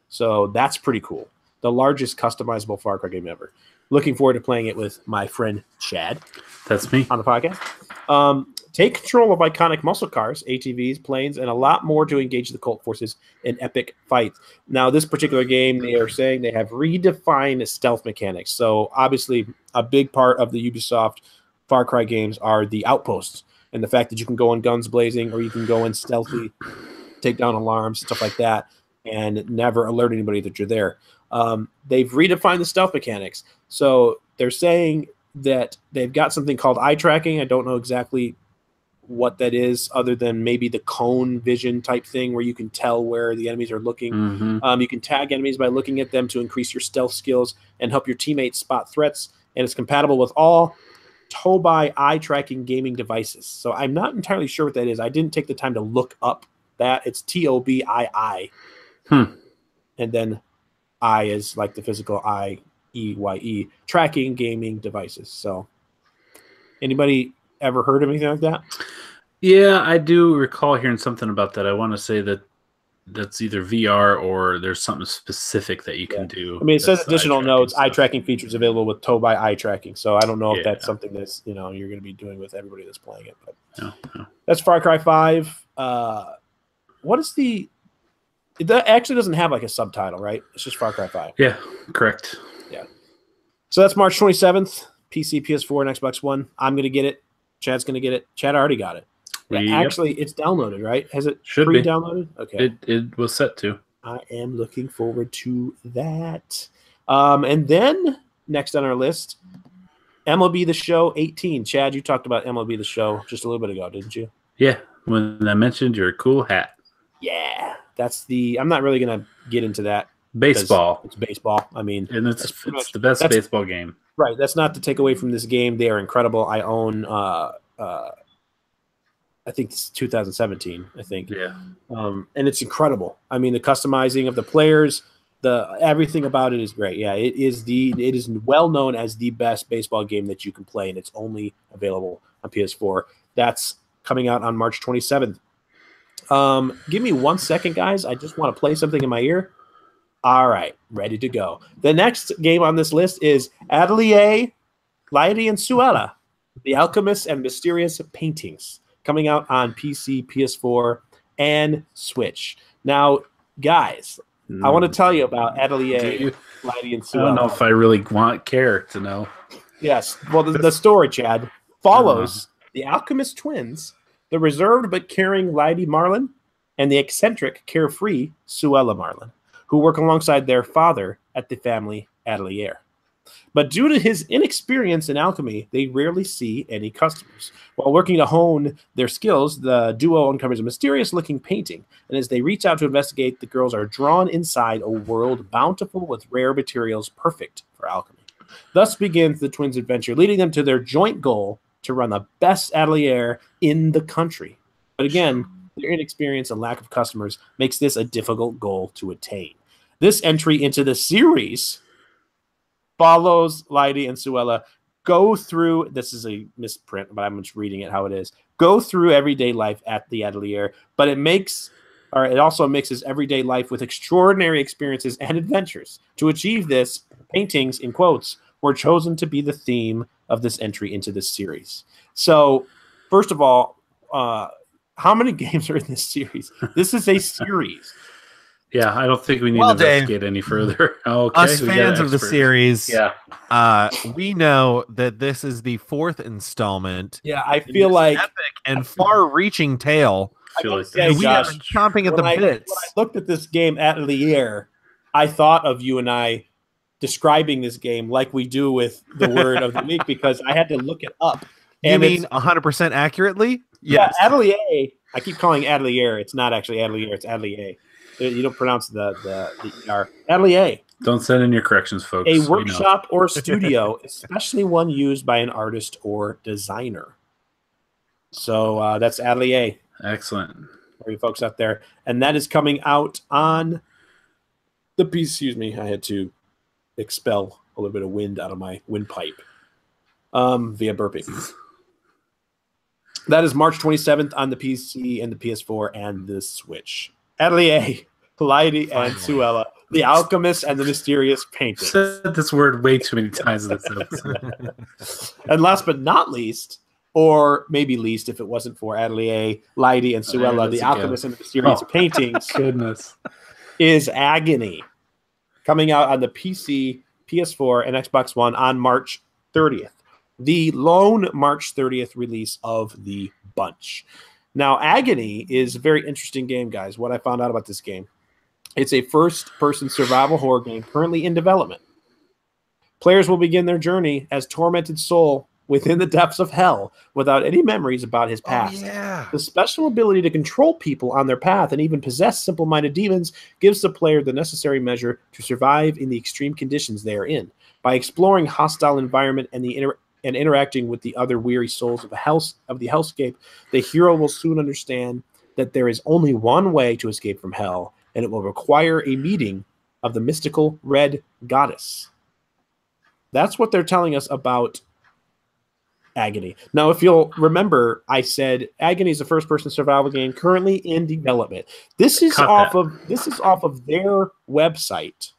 So that's pretty cool. The largest customizable Far Cry game ever. Looking forward to playing it with my friend Chad. That's me. On the podcast. Take control of iconic muscle cars, ATVs, planes, and a lot more to engage the cult forces in epic fights. Now, this particular game, they are saying they have redefined stealth mechanics. So, obviously, a big part of the Ubisoft Far Cry games are the outposts and the fact that you can go in guns blazing or you can go in stealthy, take down alarms, stuff like that, and never alert anybody that you're there. They've redefined the stealth mechanics. So, they're saying that they've got something called eye tracking. I don't know exactly what that is, other than maybe the cone vision type thing where you can tell where the enemies are looking. Mm-hmm. You can tag enemies by looking at them to increase your stealth skills and help your teammates spot threats. And it's compatible with all Tobii eye tracking gaming devices. So I'm not entirely sure what that is. I didn't take the time to look up that. It's Tobii. And then I is like the physical IEYE tracking gaming devices. So anybody ever heard of anything like that? Yeah, I do recall hearing something about that. I want to say that's either VR or there's something specific that you can do. I mean, it says additional notes, stuff. eye tracking features available with Tobii eye tracking. So I don't know if that's something that's, you're going to be doing with everybody that's playing it. But that's Far Cry 5. What is it actually doesn't have like a subtitle, right? It's just Far Cry 5. Yeah, correct. Yeah. So that's March 27th, PC, PS4, and Xbox One. I'm going to get it. Chad's going to get it. Chad already got it. Yeah, actually, it's downloaded, right? Has it pre-downloaded? Okay. It was set to. I am looking forward to that. And then next on our list, MLB The Show 18. Chad, you talked about MLB The Show just a little bit ago, didn't you? Yeah, when I mentioned your cool hat. Yeah, I'm not really going to get into that. Baseball. It's baseball. I mean, and it's the best baseball game. Right. That's not to take away from this game. They are incredible. I own, I think it's 2017, I think. Yeah. And it's incredible. I mean, the customizing of the players, everything about it is great. Yeah, it is well known as the best baseball game that you can play, and it's only available on PS4. That's coming out on March 27th. Give me 1 second, guys. I just want to play something in my ear. All right, ready to go. The next game on this list is Atelier Lighty and Suella, The Alchemist and Mysterious Paintings, coming out on PC, PS4, and Switch. Now, guys, I want to tell you about Atelier Lighty and Suella. I don't know if I really care to know. Yes. Well, the story, Chad, follows the Alchemist twins, the reserved but caring Lighty Marlin, and the eccentric, carefree Suella Marlin, who work alongside their father at the family atelier. But due to his inexperience in alchemy, they rarely see any customers. While working to hone their skills, the duo uncovers a mysterious-looking painting, and as they reach out to investigate, the girls are drawn inside a world bountiful with rare materials perfect for alchemy. Thus begins the twins' adventure, leading them to their joint goal to run the best atelier in the country. But again, their inexperience and lack of customers makes this a difficult goal to attain. This entry into the series follows Lydie and Suella go through, this is a misprint, but I'm just reading it how it is, go through everyday life at the atelier, but it also mixes everyday life with extraordinary experiences and adventures. To achieve this, paintings, in quotes, were chosen to be the theme of this entry into this series. So, first of all, how many games are in this series? This is a series. Yeah, I don't think we need to investigate any further. Okay, us fans of the series, yeah, we know that this is the 4th installment. Yeah, I feel like epic and far-reaching tale. We are chomping at the bits. When I looked at this game Atelier, I thought of you and I describing this game like we do with the word of the week because I had to look it up. You mean 100% accurately? Yes. Yeah, Atelier. I keep calling it Atelier. It's not actually Atelier. It's Atelier. You don't pronounce the R. Atelier. Don't send in your corrections, folks. A workshop or studio, especially one used by an artist or designer. So that's Atelier. Excellent. For you folks out there. And that is coming out on the PC. Excuse me. I had to expel a little bit of wind out of my windpipe via burping. That is March 27th on the PC and the PS4 and the Switch. Atelier, Lydie, and Suella, the alchemist and the mysterious painting. Said this word way too many times in this episode. And last but not least, or maybe least if it wasn't for Atelier, Lydie, and Suella, the alchemist and the mysterious paintings, goodness, is Agony, coming out on the PC, PS4, and Xbox One on March 30th. The lone March 30th release of the bunch. Now, Agony is a very interesting game, guys. What I found out about this game. It's a first-person survival horror game currently in development. Players will begin their journey as tormented soul within the depths of hell without any memories about his past. Oh, yeah. The special ability to control people on their path and even possess simple-minded demons gives the player the necessary measure to survive in the extreme conditions they are in. By exploring hostile environment and interacting with the other weary souls of the hellscape, the hero will soon understand that there is only one way to escape from hell, and it will require a meeting of the mystical red goddess. That's what they're telling us about Agony. Now, if you'll remember, I said Agony is a first-person survival game currently in development. This is off of their website.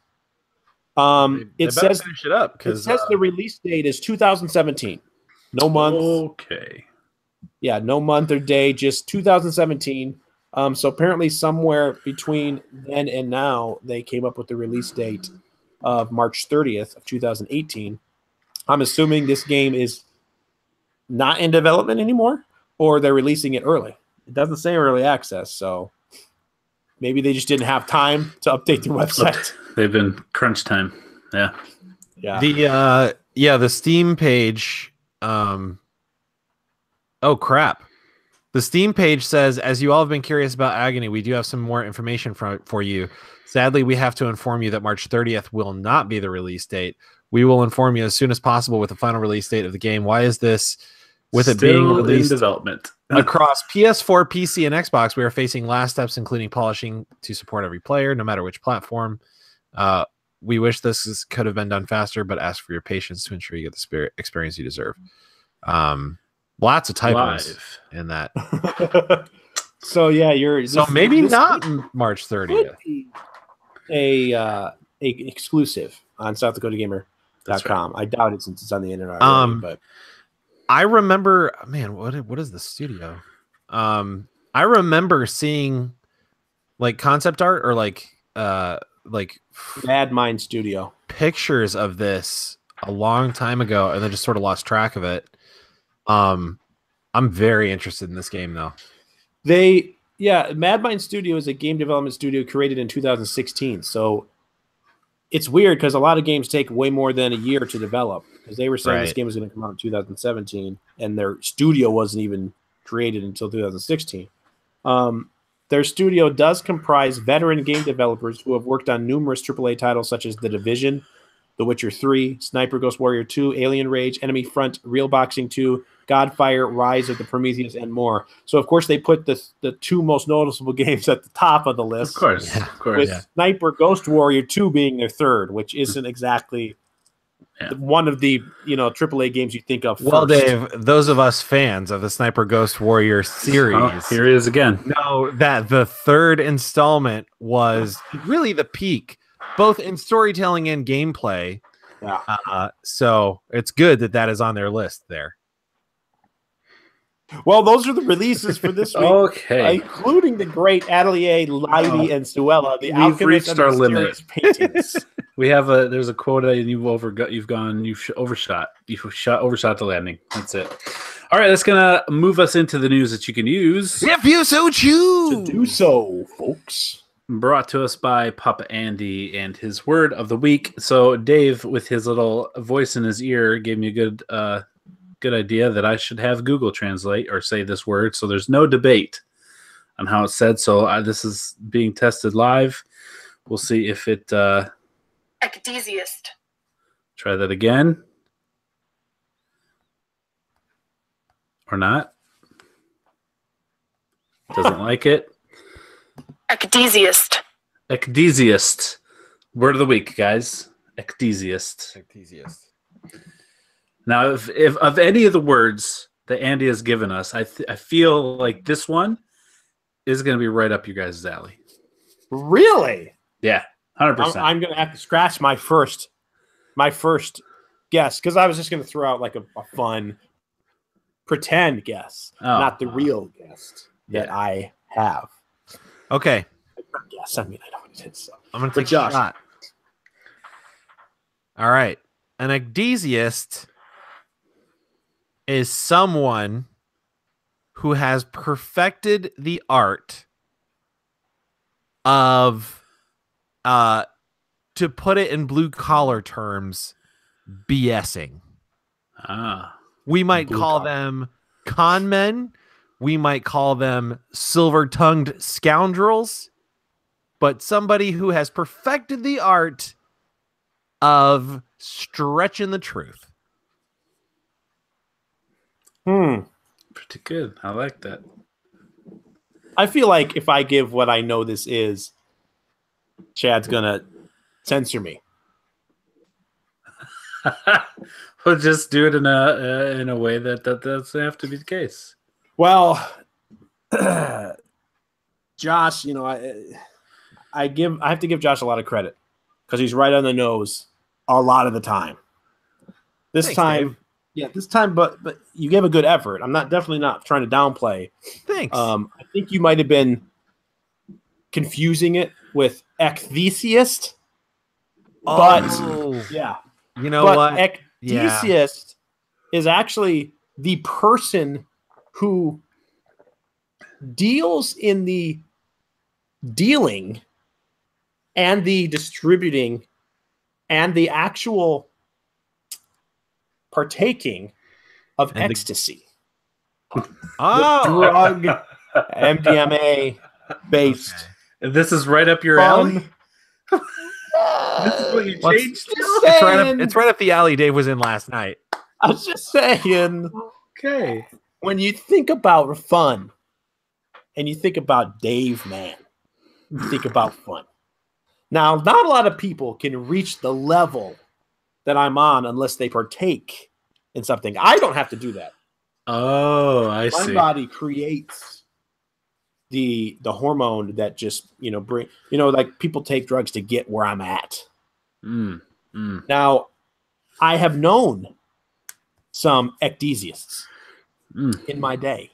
It says finish it up because the release date is 2017. No month. Okay. Yeah, no month or day, just 2017. So apparently somewhere between then and now, they came up with the release date of March 30th of 2018. I'm assuming this game is not in development anymore, or they're releasing it early. It doesn't say early access, so maybe they just didn't have time to update their website. They've been crunch time. Yeah. Yeah. The Steam page. Oh crap. The Steam page says, as you all have been curious about Agony, we do have some more information for you. Sadly, we have to inform you that March 30th will not be the release date. We will inform you as soon as possible with the final release date of the game. Why is this? With it being released in development across PS4, PC, and Xbox, we are facing last steps, including polishing to support every player, no matter which platform. We wish this could have been done faster, but ask for your patience to ensure you get the experience you deserve. Lots of typos in that. So yeah, maybe not March 30th. A exclusive on SouthDakotaGamer.com. Right. I doubt it since it's on the internet already, but I remember, man, what is the studio? I remember seeing like concept art or like Mad Mind Studio pictures of this a long time ago, and then just sort of lost track of it. I'm very interested in this game though. They Yeah, Mad Mind Studio is a game development studio created in 2016. So it's weird because a lot of games take way more than a year to develop. Because they were saying this game was going to come out in 2017, and their studio wasn't even created until 2016. Their studio does comprise veteran game developers who have worked on numerous AAA titles such as The Division, The Witcher 3, Sniper Ghost Warrior 2, Alien Rage, Enemy Front, Real Boxing 2, Godfire, Rise of the Prometheus, and more. So, of course, they put the two most noticeable games at the top of the list. Of course. With Sniper Ghost Warrior 2 being their third, which isn't exactly one of the AAA games you think of first. Well, Dave, those of us fans of the Sniper Ghost Warrior series here he is again. know that the third installment was really the peak, both in storytelling and gameplay. Yeah. So it's good that is on their list there. Well, those are the releases for this week. Okay. Including the great Atelier, Leidy, and Suella. We've reached our limit. Paintings. We have there's a quota and you've overshot. You've overshot the landing. That's it. All right, that's gonna move us into the news that you can use if you so choose to do so, folks. Brought to us by Papa Andy and his word of the week. So Dave, with his little voice in his ear, gave me a good idea that I should have Google translate or say this word. So there's no debate on how it's said. So this is being tested live. We'll see if it. Ecdysiast. Try that again. Or not. Doesn't like it. Ecdysiast. Ecdysiast. Word of the week, guys. Ecdysiast. Now, if of any of the words that Andy has given us, I feel like this one is going to be right up your guys' alley. Really? Yeah, 100%. I'm going to have to scratch my first guess because I was just going to throw out like a fun pretend guess, not the real guess that I have. Okay. Yes, I mean I know what it is. So. I'm going to take a shot. All right. An ecdysiast is someone who has perfected the art of, to put it in blue collar terms, BSing. We might call them con men. We might call them silver-tongued scoundrels. But somebody who has perfected the art of stretching the truth. Pretty good. I like that. I feel like if I give what I know this is, Chad's gonna censor me. We'll just do it in a way that doesn't have to be the case. Well, Josh, I have to give Josh a lot of credit because he's right on the nose a lot of the time. This time, but you gave a good effort. I'm definitely not trying to downplay. Thanks. I think you might have been confusing it with ecdysiast. But yeah, you know what? Ecdysiast is actually the person who deals in the dealing and the distributing and the actual partaking of ecstasy. Drug MDMA based. Okay. This is right up your alley. This is what you changed. It's right up the alley Dave was in last night. I was just saying. Okay. When you think about fun and you think about Dave, man, you think about fun. Now, not a lot of people can reach the level that I'm on unless they partake in something. I don't have to do that. Oh, I see. My body creates the hormone that just, like people take drugs to get where I'm at. Now, I have known some ecdysiasts in my day.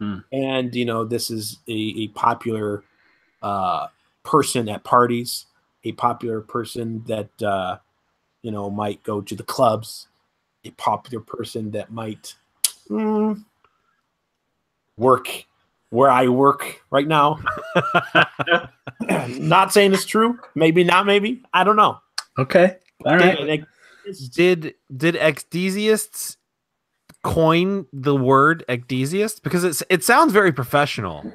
And, this is a popular person at parties, a popular person that, might go to the clubs, a popular person that might work where I work right now. Not saying it's true. Maybe not. Maybe I don't know. Okay. All right. Did ecdesiasts coin the word ecdesiast? Because it sounds very professional.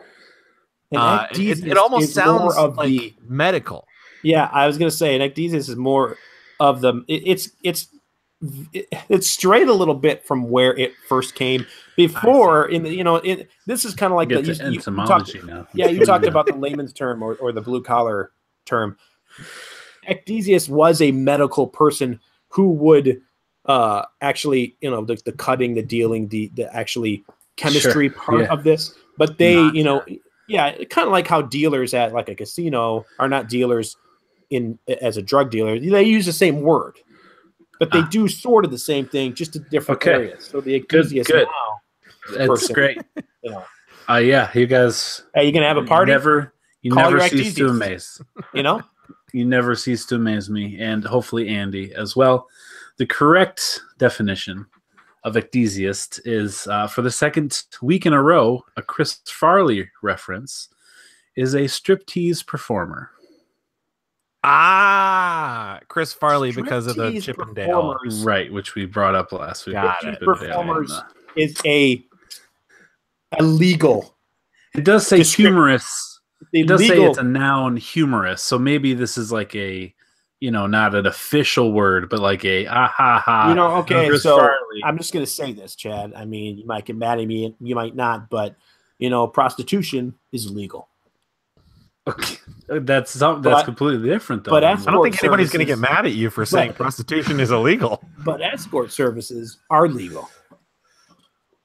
It almost sounds like medical. Yeah, I was gonna say an ecdesiast is more of the. It's strayed a little bit from where it first came before. This is kind of like etymology now. Yeah, you talked about the layman's term or the blue collar term. Ecdesiast was a medical person who would actually, the cutting, the dealing, the actually chemistry part of this. But they, kind of like how dealers at like a casino are not dealers as a drug dealer. They use the same word. But they do sort of the same thing, just in different areas. So the ecdesiast now, that's great. Yeah, you guys. Are you gonna have a party? You never cease to amaze. You never cease to amaze me, and hopefully Andy as well. The correct definition of ecdesiast is, for the second week in a row, a Chris Farley reference, is a striptease performer. Chris Farley, because of the Chippendale, right? Which we brought up last week. Performers is a legal. It does say humorous. It does say it's a noun, humorous. So maybe this is like a, not an official word, but like a Okay, Chris so Farley. I'm just gonna say this, Chad. I mean, you might get mad at me, you might not, but prostitution is illegal. Okay. That's completely different, though. But I don't think anybody's going to get mad at you for saying prostitution is illegal. But escort services are legal.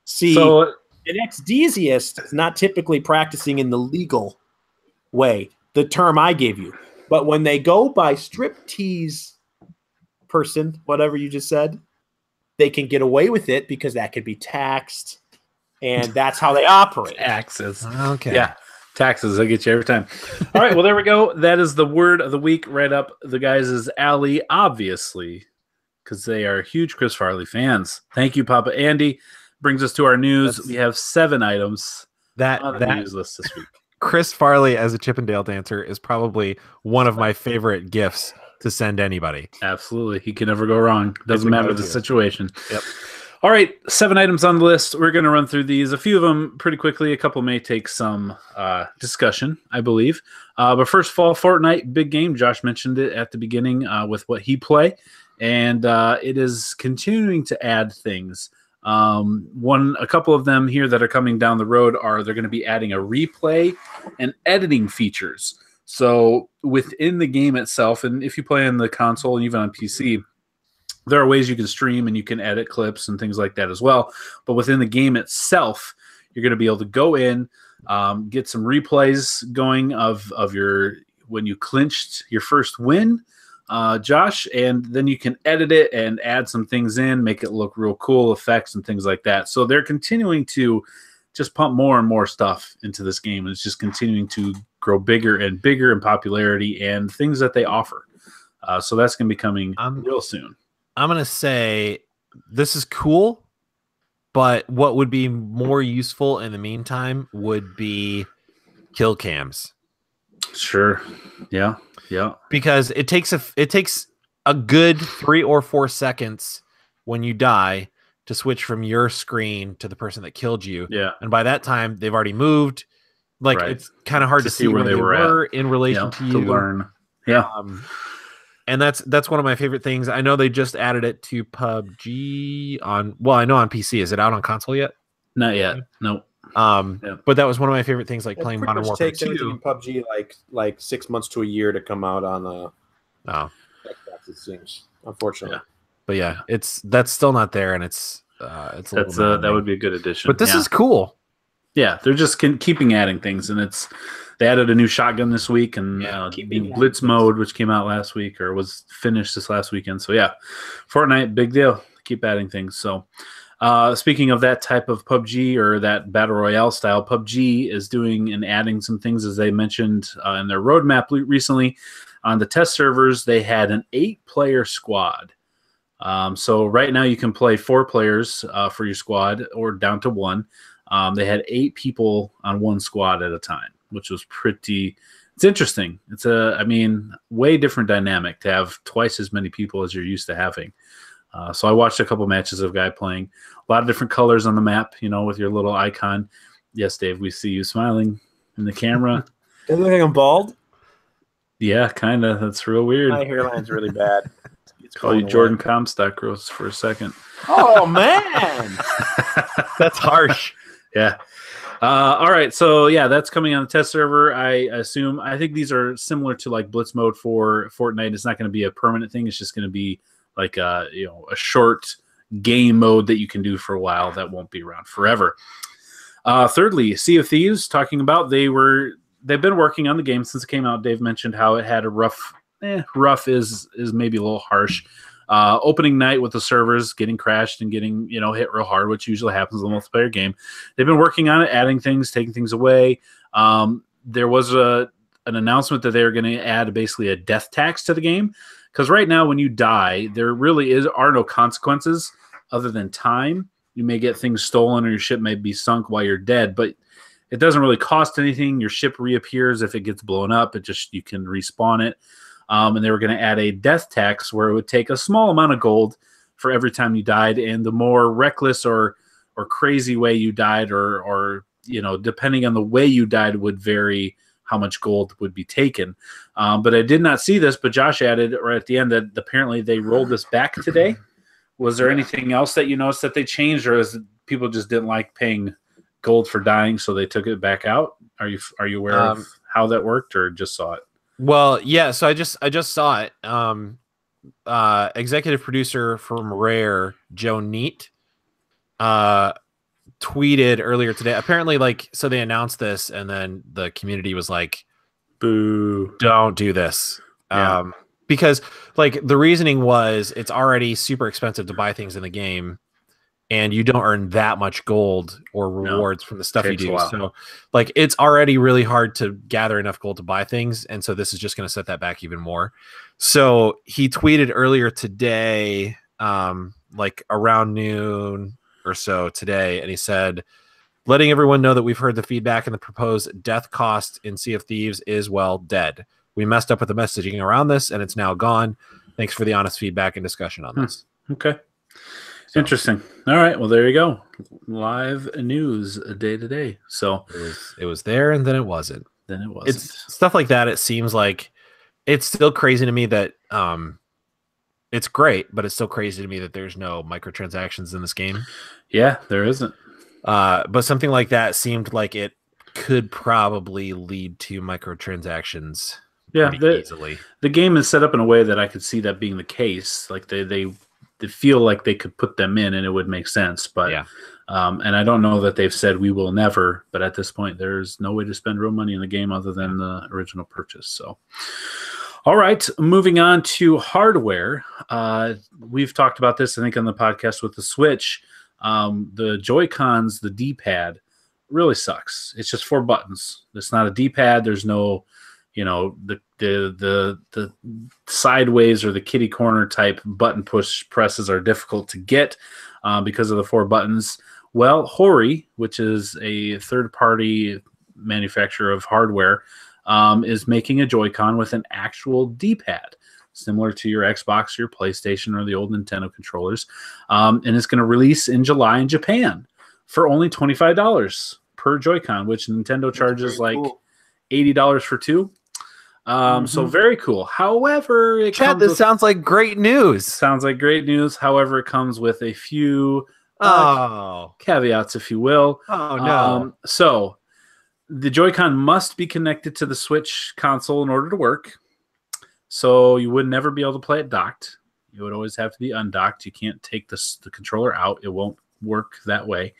See, an ecdesiast is not typically practicing in the legal way, the term I gave you. But when they go by striptease person, whatever you just said, they can get away with it because that could be taxed, and that's how they operate. Taxes. Okay. Yeah. Taxes, I get you every time. All right, well, there we go. That is the word of the week right up the guys' alley, obviously, because they are huge Chris Farley fans. Thank you, Papa Andy. Brings us to our news. We have 7 items on the news list this week. Chris Farley as a Chippendale dancer is probably one of my favorite gifts to send anybody. Absolutely. He can never go wrong. Doesn't matter the situation. Yep. All right, 7 items on the list. We're going to run through these. A few of them pretty quickly. A couple may take some discussion, I believe. But first of all, Fortnite, big game. Josh mentioned it at the beginning with what he play. And it is continuing to add things. A couple of them here that are coming down the road they're going to be adding a replay and editing features. So within the game itself, and if you play on the console and even on PC, there are ways you can stream and you can edit clips and things like that as well. But within the game itself, you're going to be able to go in, get some replays going of when you clinched your first win, Josh, and then you can edit it and add some things in, make it look real cool, effects and things like that. So they're continuing to just pump more and more stuff into this game. And it's just continuing to grow bigger and bigger in popularity and things that they offer. So that's going to be coming real soon. I'm going to say this is cool, but what would be more useful in the meantime would be kill cams. Sure. Yeah. Yeah. Because it takes a good 3 or 4 seconds when you die to switch from your screen to the person that killed you. Yeah. And by that time they've already moved. Like it's kind of hard to see where they were in relation to you. To learn. Yeah. And that's one of my favorite things. I know they just added it to PUBG I know on PC. Is it out on console yet? Not yet. No. But that was one of my favorite things, like playing Modern Warfare 2. It takes everything in PUBG like 6 months to a year to come out on Xbox, it seems, unfortunately. Yeah. But yeah, that's still not there, and it's that would be a good addition. But this is cool. Yeah, they're just keeping adding things, and they added a new shotgun this week, and Blitz mode, which came out last week or was finished this last weekend. So yeah, Fortnite, big deal. Keep adding things. So speaking of that type of PUBG or that battle royale style, PUBG is doing and adding some things, as they mentioned in their roadmap recently. On the test servers, they had an 8-player squad. So right now you can play 4 players for your squad or down to 1. They had 8 people on one squad at a time, which was it's interesting. It's way different dynamic to have twice as many people as you're used to having. So I watched a couple matches of guy playing a lot of different colors on the map, with your little icon. Yes, Dave, we see you smiling in the camera. Does it look like I'm bald? Yeah, kind of. That's real weird. My hairline's really bad. Call you Jordan Comstock Gross for a second. Oh, man. That's harsh. Yeah. All right. So, yeah, that's coming on the test server. I think these are similar to like Blitz mode for Fortnite. It's not going to be a permanent thing. It's just going to be like a short game mode that you can do for a while that won't be around forever. Thirdly, Sea of Thieves, talking about they've been working on the game since it came out. Dave mentioned how it had a rough is maybe a little harsh. Opening night with the servers getting crashed and getting hit real hard, which usually happens in a multiplayer game. They've been working on it, adding things, taking things away. There was an announcement that they were going to add basically a death tax to the game, because right now when you die, there really are no consequences other than time. You may get things stolen or your ship may be sunk while you're dead, but it doesn't really cost anything. Your ship reappears if it gets blown up. You can respawn it. And they were going to add a death tax where it would take a small amount of gold for every time you died. And the more reckless or crazy way you died, or depending on the way you died, would vary how much gold would be taken. But I did not see this, but Josh added right at the end that apparently they rolled this back today. Was there anything else that you noticed that they changed, or is it people just didn't like paying gold for dying, so they took it back out? Are you aware of how that worked, or just saw it? Well, yeah. So I just saw it. Executive producer from Rare, Joe Neat, tweeted earlier today. Apparently, so they announced this, and then the community was like, "Boo! Don't do this." Yeah. Because the reasoning was it's already super expensive to buy things in the game, and you don't earn that much gold or rewards from the stuff you do. So it's already really hard to gather enough gold to buy things. And so this is just going to set that back even more. So he tweeted earlier today, around noon or so today. And he said, letting everyone know that we've heard the feedback, and the proposed death cost in Sea of Thieves is dead. We messed up with the messaging around this, and it's now gone. Thanks for the honest feedback and discussion on this. Okay. So. Interesting. All right. Well, there you go. Live news day to day. So it was there, and then it wasn't. It's stuff like that. It seems like it's still crazy to me that it's great, but it's still crazy to me that there's no microtransactions in this game. Yeah, there isn't. But something like that seemed like it could probably lead to microtransactions. Yeah, easily. The game is set up in a way that I could see that being the case. Like they feel like they could put them in and it would make sense. But yeah. And I don't know that they've said we will never. But at this point, there's no way to spend real money in the game other than the original purchase. So, all right, moving on to hardware. We've talked about this, I think, on the podcast with the Switch. The Joy-Cons, the D-pad, really sucks. It's just 4 buttons. It's not a D-pad. There's no the sideways or the kitty corner type button push presses are difficult to get because of the 4 buttons. Well, Hori, which is a third-party manufacturer of hardware, is making a Joy-Con with an actual D-pad, similar to your Xbox, your PlayStation, or the old Nintendo controllers. And it's going to release in July in Japan for only $25 per Joy-Con, which Nintendo charges $80 for 2. So very cool. However, this sounds like great news. Sounds like great news. However, it comes with a few caveats, if you will. Oh, no. So the Joy-Con must be connected to the Switch console in order to work. So you would never be able to play it docked. You would always have to be undocked. You can't take the controller out. It won't work that way.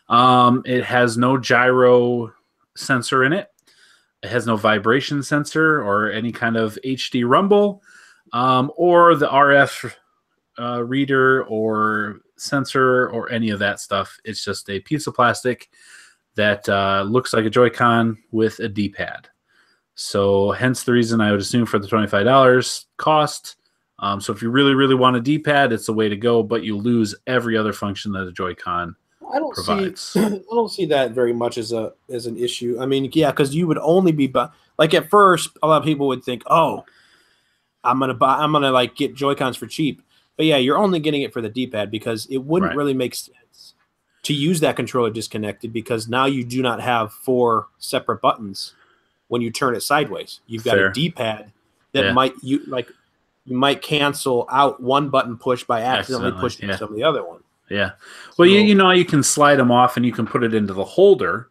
It has no gyro sensor in it. It has no vibration sensor or any kind of HD rumble or the RF reader or sensor or any of that stuff. It's just a piece of plastic that looks like a Joy-Con with a D-pad. So hence the reason I would assume for the $25 cost. So if you really, really want a D-pad, it's the way to go, but you lose every other function that a Joy-Con I don't provides. see. I don't see that very much as an issue. I mean, yeah, because you would only be like at first, a lot of people would think, oh, I'm gonna like get Joy-Cons for cheap. But yeah, you're only getting it for the D-pad because it wouldn't really make sense to use that controller disconnected because now you do not have 4 separate buttons when you turn it sideways. You've got a D-pad that you might cancel out one button push by accidentally pushing some of the other one. Yeah. Well, so, you can slide them off and you can put it into the holder.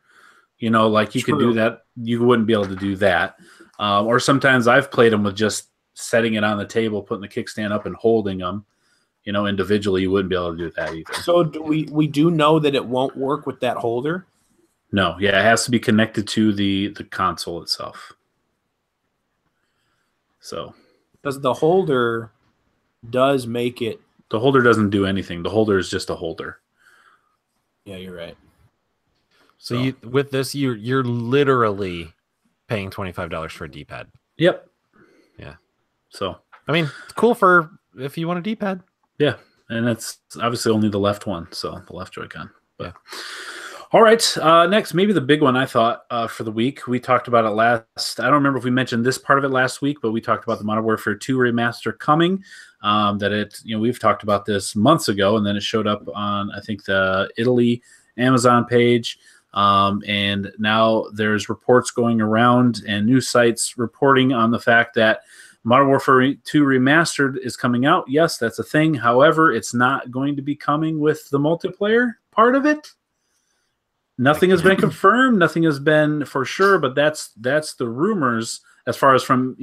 Like you could do that. You wouldn't be able to do that. Or sometimes I've played them with just setting it on the table, putting the kickstand up and holding them. Individually, you wouldn't be able to do that either. So we do know that it won't work with that holder? No. Yeah, it has to be connected to the console itself. So. Because the holder does make it. The holder doesn't do anything. The holder is just a holder. Yeah, you're right. So with this, you're literally paying $25 for a D-pad. Yep. Yeah. So I mean, it's cool for if you want a D-pad. Yeah, and it's obviously only the left one, so the left Joy-Con. But yeah. All right, next, maybe the big one I thought for the week. We talked about it last. I don't remember if we mentioned this part of it last week, but we talked about the Modern Warfare 2 remaster coming. We've talked about this months ago, and then it showed up on I think the Italy Amazon page. And now there's reports going around and news sites reporting on the fact that Modern Warfare 2 Remastered is coming out. Yes, that's a thing. However, it's not going to be coming with the multiplayer part of it. Nothing has been confirmed. Nothing has been for sure, but that's the rumors as far as from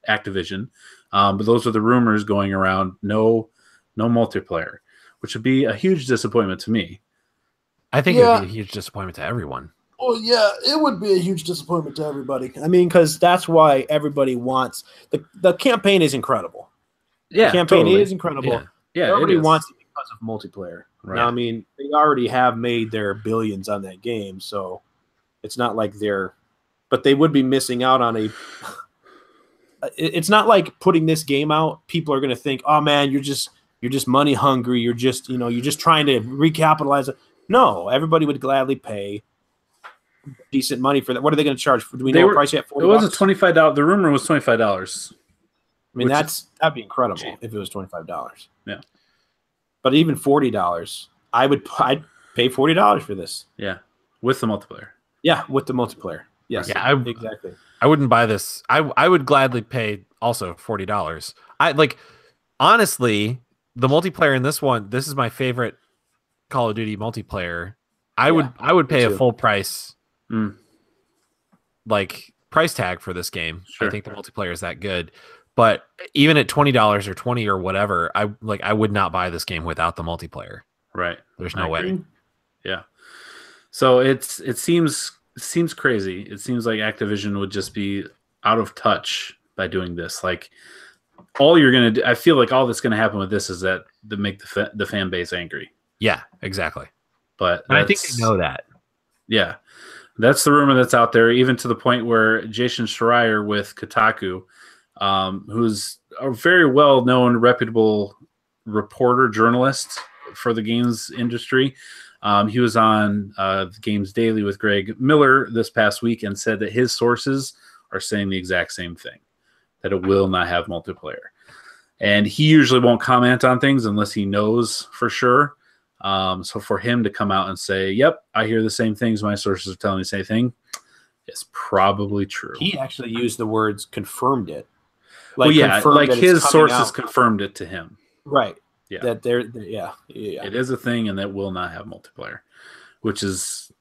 Activision. But those are the rumors going around. No multiplayer, which would be a huge disappointment to me. I think it would be a huge disappointment to everyone. Well, yeah, it would be a huge disappointment to everybody. I mean, because that's why everybody wants the campaign is incredible. Yeah, the campaign is incredible. Yeah, everybody wants it because of multiplayer. Right. Now, I mean, they already have made their billions on that game, so it's not like but they would be missing out on a. It's not like putting this game out. People are going to think, "Oh man, you're just money hungry. You're just trying to recapitalize it." No, everybody would gladly pay decent money for that. What are they going to charge? Do we know what price yet? $40? It was a $25. The rumor was $25. I mean, that'd be incredible if it was $25. Yeah, but even $40, I'd pay $40 for this. Yeah, with the multiplayer. Yeah, with the multiplayer. Yes. Yeah, exactly. I wouldn't buy this. I would gladly pay also $40. Honestly, the multiplayer in this one. This is my favorite Call of Duty multiplayer. I would pay a full price, price tag for this game. Sure. I think the multiplayer is that good. But even at $20 or $20 or whatever, I would not buy this game without the multiplayer. Right. There's no way. Yeah. So it seems crazy. It seems like Activision would just be out of touch by doing this. Like all you're gonna do, I feel like all that's gonna happen with this is that to make the fan base angry. Yeah, exactly. But I think they know that. Yeah, that's the rumor that's out there, even to the point where Jason Schreier with Kotaku, who's a very well-known, reputable reporter, journalist for the games industry, he was on Games Daily with Greg Miller this past week and said that his sources are saying the exact same thing, that it will not have multiplayer. And he usually won't comment on things unless he knows for sure. So for him to come out and say, yep, I hear the same things, my sources are telling me the same thing, is probably true. He actually used the words confirmed it. His sources confirmed it to him. Right. Yeah. That it is a thing, and that will not have multiplayer, which is,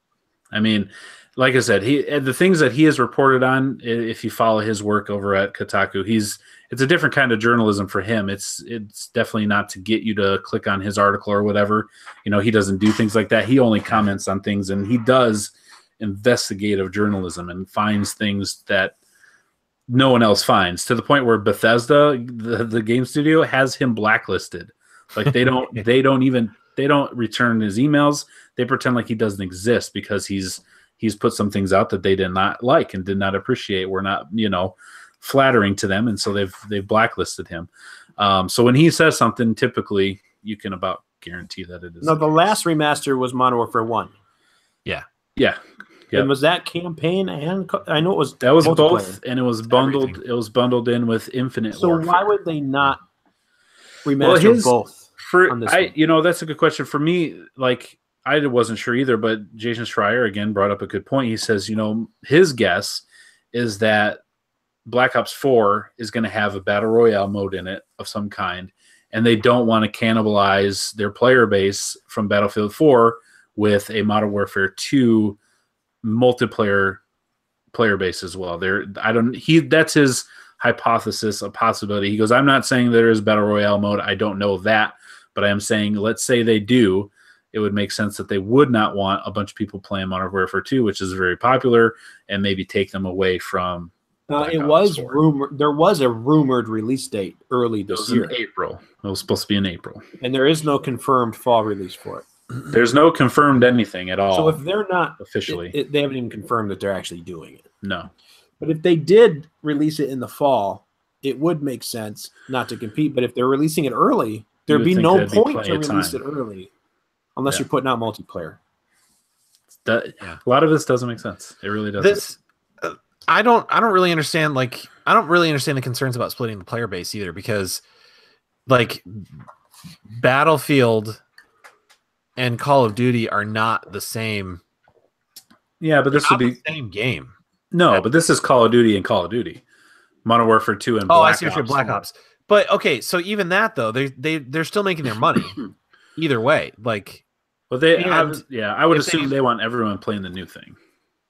I mean, like I said, the things that he has reported on, if you follow his work over at Kotaku, it's a different kind of journalism for him. It's definitely not to get you to click on his article or whatever. He doesn't do things like that. He only comments on things, and he does investigative journalism and finds things that no one else finds, to the point where Bethesda, the game studio, has him blacklisted. Like they don't return his emails. They pretend like he doesn't exist because he's put some things out that they did not like and did not appreciate. We're not, flattering to them, and so they've blacklisted him. So when he says something, typically you can about guarantee that it is. No, the last remaster was Modern Warfare 1. Yeah. Yeah. Yep. And was that campaign and I know it was That was multiplayer. both, and it was bundled. Everything. It was bundled in with Infinite So Warfare. why would they not remaster both? on this one? You know, that's a good question for me. Like, I wasn't sure either, but Jason Schreier again brought up a good point. He says, you know, his guess is that Black Ops 4 is going to have a battle royale mode in it of some kind, and they don't want to cannibalize their player base from Battlefield 4 with a Modern Warfare 2 multiplayer player base as well. That's his hypothesis, a possibility. He goes, I'm not saying there is battle royale mode. I don't know that, but I am saying, let's say they do. It would make sense that they would not want a bunch of people playing Modern Warfare 2, which is very popular, and maybe take them away from It was rumored. There was a rumored release date early this year. In April. It was supposed to be in April. And there is no confirmed fall release for it. There's no confirmed anything at all. So if they're not officially, they haven't even confirmed that they're actually doing it. No. But if they did release it in the fall, it would make sense not to compete. But if they're releasing it early, there'd be no point to release it early unless you're putting out multiplayer. A lot of this doesn't make sense. It really doesn't. I don't really understand. Like, I don't really understand the concerns about splitting the player base either, because like Battlefield and Call of Duty are not the same. Yeah, but this would be the same game. No, but this is Call of Duty and Call of Duty, Modern Warfare 2 and Black Ops. Black Ops. But okay, so even that though, they're still making their money either way. Like, well, I would assume they want everyone playing the new thing.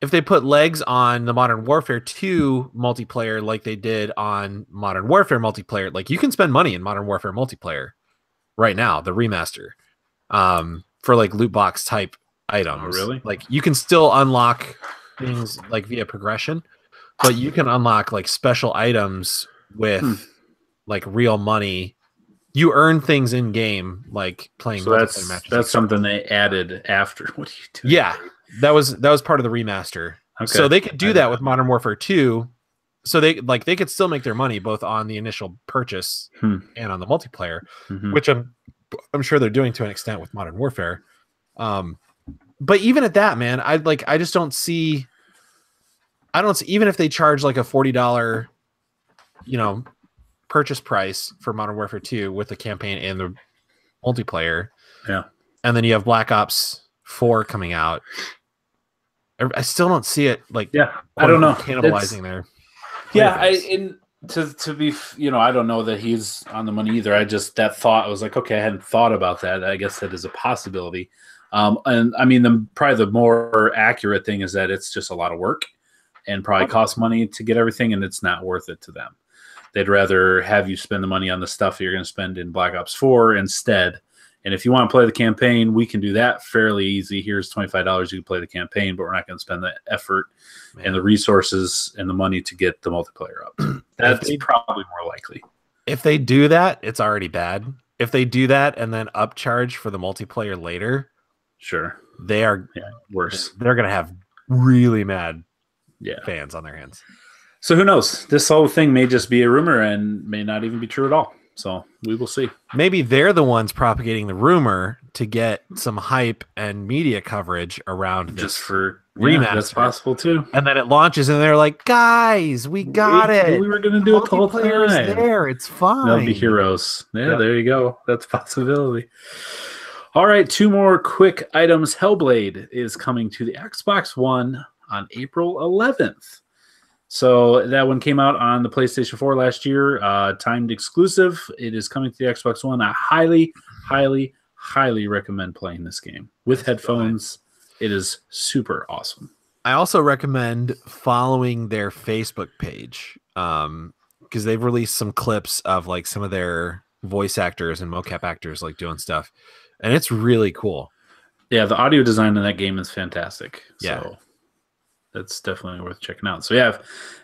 If they put legs on the Modern Warfare 2 multiplayer like they did on Modern Warfare multiplayer, like you can spend money in Modern Warfare multiplayer right now, the remaster, for like loot box type items. Oh, really? Like you can still unlock things like via progression, but you can unlock like special items with like real money. You earn things in game, like playing. So that's something they added after. What are you doing? Yeah. That was part of the remaster. Okay. So they could do that with Modern Warfare 2. So they could still make their money both on the initial purchase and on the multiplayer, which I'm sure they're doing to an extent with Modern Warfare. But even at that, man, I just don't see. Even if they charge like a $40, purchase price for Modern Warfare 2 with the campaign and the multiplayer. Yeah. And then you have Black Ops 4 coming out. I still don't see it I don't know, cannibalizing there. Yeah, to be, I don't know that he's on the money either. I just that thought I was like, okay, I hadn't thought about that. I guess that is a possibility. And I mean, probably the more accurate thing is that it's just a lot of work and probably costs money to get everything, and it's not worth it to them. They'd rather have you spend the money on the stuff you're going to spend in Black Ops 4 instead. And if you want to play the campaign, we can do that fairly easy. Here's $25. You can play the campaign, but we're not going to spend the effort and the resources and the money to get the multiplayer up. That's probably more likely. If they do that, it's already bad. If they do that and then upcharge for the multiplayer later, sure, they are worse. They're going to have really mad fans on their hands. So who knows? This whole thing may just be a rumor and may not even be true at all. So we will see. Maybe they're the ones propagating the rumor to get some hype and media coverage around this just for remaster. That's possible too. And then it launches, and they're like, "Guys, we got it. We were going to do it the whole time. There, it's fine. They'll be heroes." Yeah, there you go. That's a possibility. All right, 2 more quick items. Hellblade is coming to the Xbox One on April 11th. So that one came out on the PlayStation 4 last year, timed exclusive. It is coming to the Xbox One. I highly, highly, highly recommend playing this game with headphones. It is super awesome. I also recommend following their Facebook page because they've released some clips of like some of their voice actors and mocap actors like doing stuff, and it's really cool. Yeah, the audio design in that game is fantastic. Yeah. So that's definitely worth checking out. So yeah, if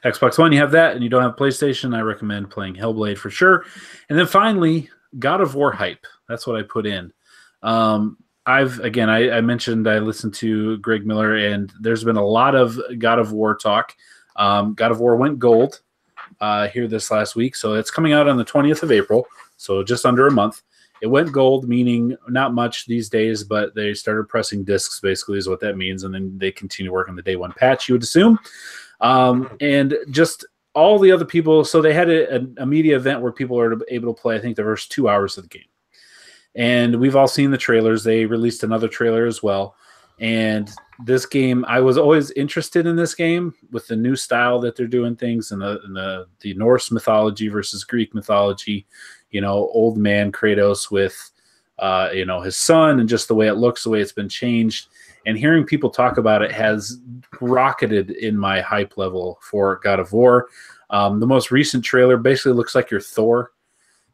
Xbox One, you have that, and you don't have PlayStation, I recommend playing Hellblade for sure. And then finally, God of War hype. That's what I put in. I mentioned I listened to Greg Miller, and there's been a lot of God of War talk. God of War went gold here this last week, so it's coming out on the 20th of April, so just under a month. It went gold, meaning not much these days, but they started pressing discs, basically, is what that means. And then they continue working the day one patch, you would assume. And just all the other people. So they had a media event where people are able to play, I think, the first 2 hours of the game. And we've all seen the trailers. They released another trailer as well. And this game, I was always interested in this game with the new style that they're doing things and the Norse mythology versus Greek mythology. Old man Kratos with, his son, and just the way it looks, the way it's been changed. And hearing people talk about it has rocketed in my hype level for God of War. The most recent trailer basically looks like you're Thor.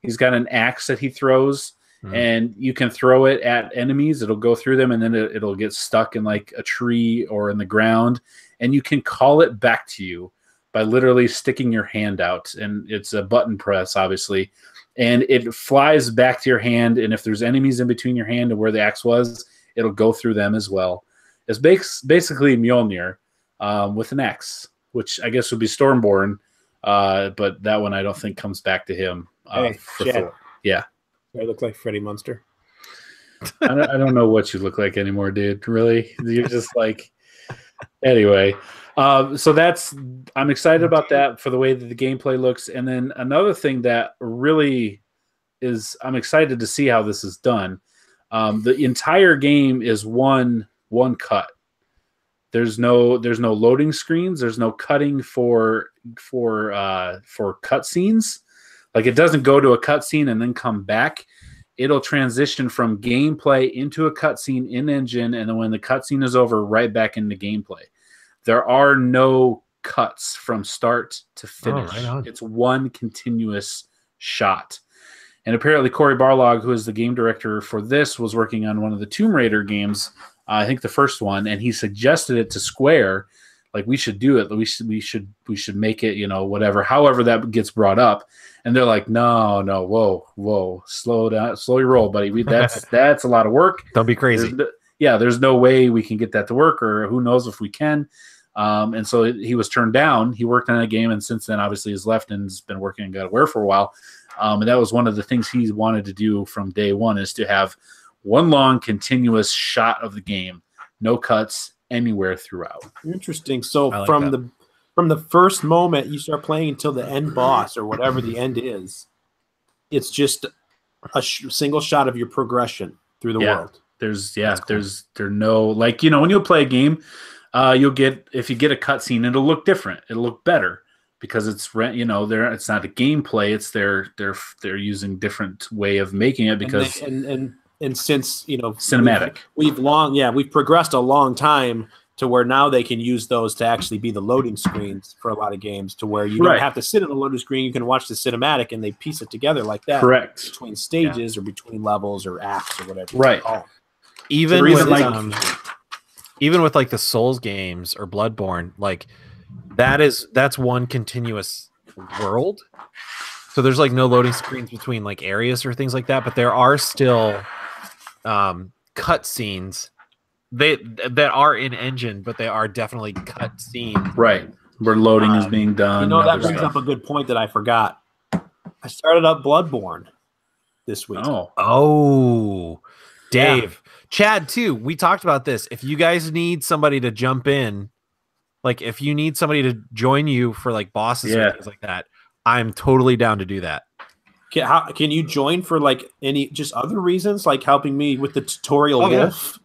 He's got an axe that he throws, and you can throw it at enemies. It'll go through them, and then it'll get stuck in like a tree or in the ground. And you can call it back to you by literally sticking your hand out. And it's a button press, obviously. And it flies back to your hand, and if there's enemies in between your hand and where the axe was, it'll go through them as well. It's basically Mjolnir with an axe, which I guess would be Stormborn, but that one I don't think comes back to him. Hey, Chad. Yeah. I look like Freddie Munster. I don't know what you look like anymore, dude. Really? You're just like... Anyway. So I'm excited about that for the way that the gameplay looks. And then another thing that really is, I'm excited to see how this is done. The entire game is one cut. There's no loading screens. There's no cutting for cutscenes. Like, it doesn't go to a cutscene and then come back. It'll transition from gameplay into a cutscene in engine, and then when the cutscene is over, right back into gameplay. There are no cuts from start to finish. Oh, right on. It's one continuous shot. And apparently Cory Barlog, who is the game director for this, was working on one of the Tomb Raider games, I think the first one, and he suggested it to Square, like, we should do it. We should make it, whatever, however that gets brought up. And they're like, no, whoa, slow down, slow your roll, buddy. That's a lot of work. Don't be crazy. There's no way we can get that to work, or who knows if we can. And so he was turned down. He worked on that game, and since then, obviously, has left and has been working on God of War for a while. And that was one of the things he wanted to do from day one, is to have one long, continuous shot of the game, no cuts anywhere throughout. Interesting. So like from the first moment you start playing until the end boss or whatever the end is, it's just a single shot of your progression through the world. There's no, like, when you play a game, if you get a cutscene, it'll look different. It'll look better because it's it's not a gameplay. It's they're using different way of making it because and since cinematic, we've progressed a long time to where now they can use those to actually be the loading screens for a lot of games, to where you don't have to sit in the loading screen. You can watch the cinematic and they piece it together like that. Correct. Between stages or between levels or acts or whatever. Right. Even with like the Souls games or Bloodborne, like that's one continuous world. So there's like no loading screens between like areas or things like that, but there are still cut scenes that are in engine, but they are definitely cut scenes. Right. Where loading is being done. That brings up a good point that I forgot. I started up Bloodborne this week. Oh, Dave. Yeah. Chad, too. We talked about this. If you guys need somebody to jump in, like if you need somebody to join you for like bosses or things like that, I'm totally down to do that. Can you join for like any just other reasons, like helping me with the tutorial wolf?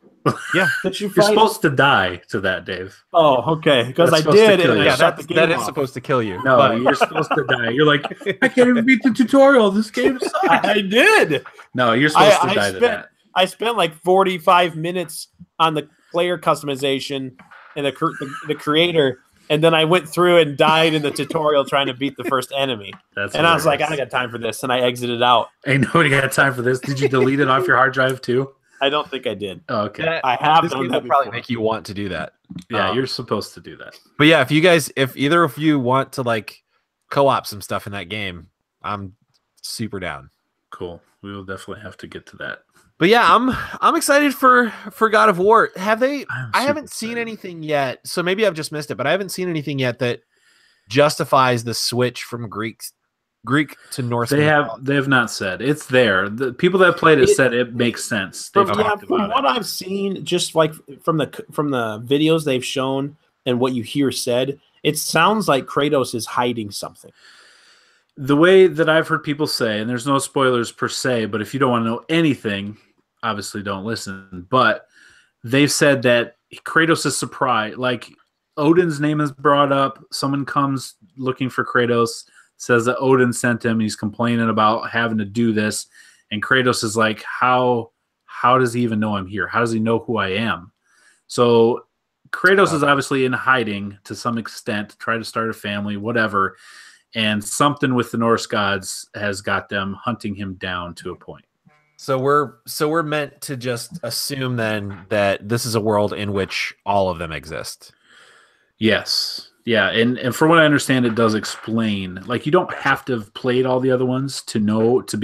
Yeah, you're supposed to die to that, Dave. Oh, okay. Because I did. That is supposed to kill you. No, you're supposed to die. You're like, I can't even beat the tutorial. This game sucks. I did. No, you're supposed to die to that. I spent like 45 minutes on the player customization and the creator, and then I went through and died in the tutorial trying to beat the first enemy. I was like, I don't got time for this, and I exited out. Ain't nobody got time for this. Did you delete it off your hard drive too? I don't think I did. Oh, okay. I have this done game that will probably make you want to do that. Yeah, you're supposed to do that. But yeah, if either of you want to like co-op some stuff in that game, I'm super down. Cool. We will definitely have to get to that. But yeah, I'm excited for God of War. I haven't seen anything yet, so maybe I've just missed it, but I haven't seen anything yet that justifies the switch from Greek Greek to Norse. They have not said it's there. The people that played it said it makes sense. They've talked from about what I've seen, just like from the videos they've shown and what you hear said, it sounds like Kratos is hiding something. The way that I've heard people say, and there's no spoilers per se, but if you don't want to know anything, obviously don't listen. But they've said that Kratos is surprised. Like Odin's name is brought up. Someone comes looking for Kratos, says that Odin sent him. He's complaining about having to do this. And Kratos is like, how does he even know I'm here? How does he know who I am? So Kratos is obviously in hiding to some extent, try to start a family, whatever. And something with the Norse gods has got them hunting him down to a point. So we're meant to just assume then that this is a world in which all of them exist. Yes. Yeah. And from what I understand, it does explain, like, you don't have to have played all the other ones to be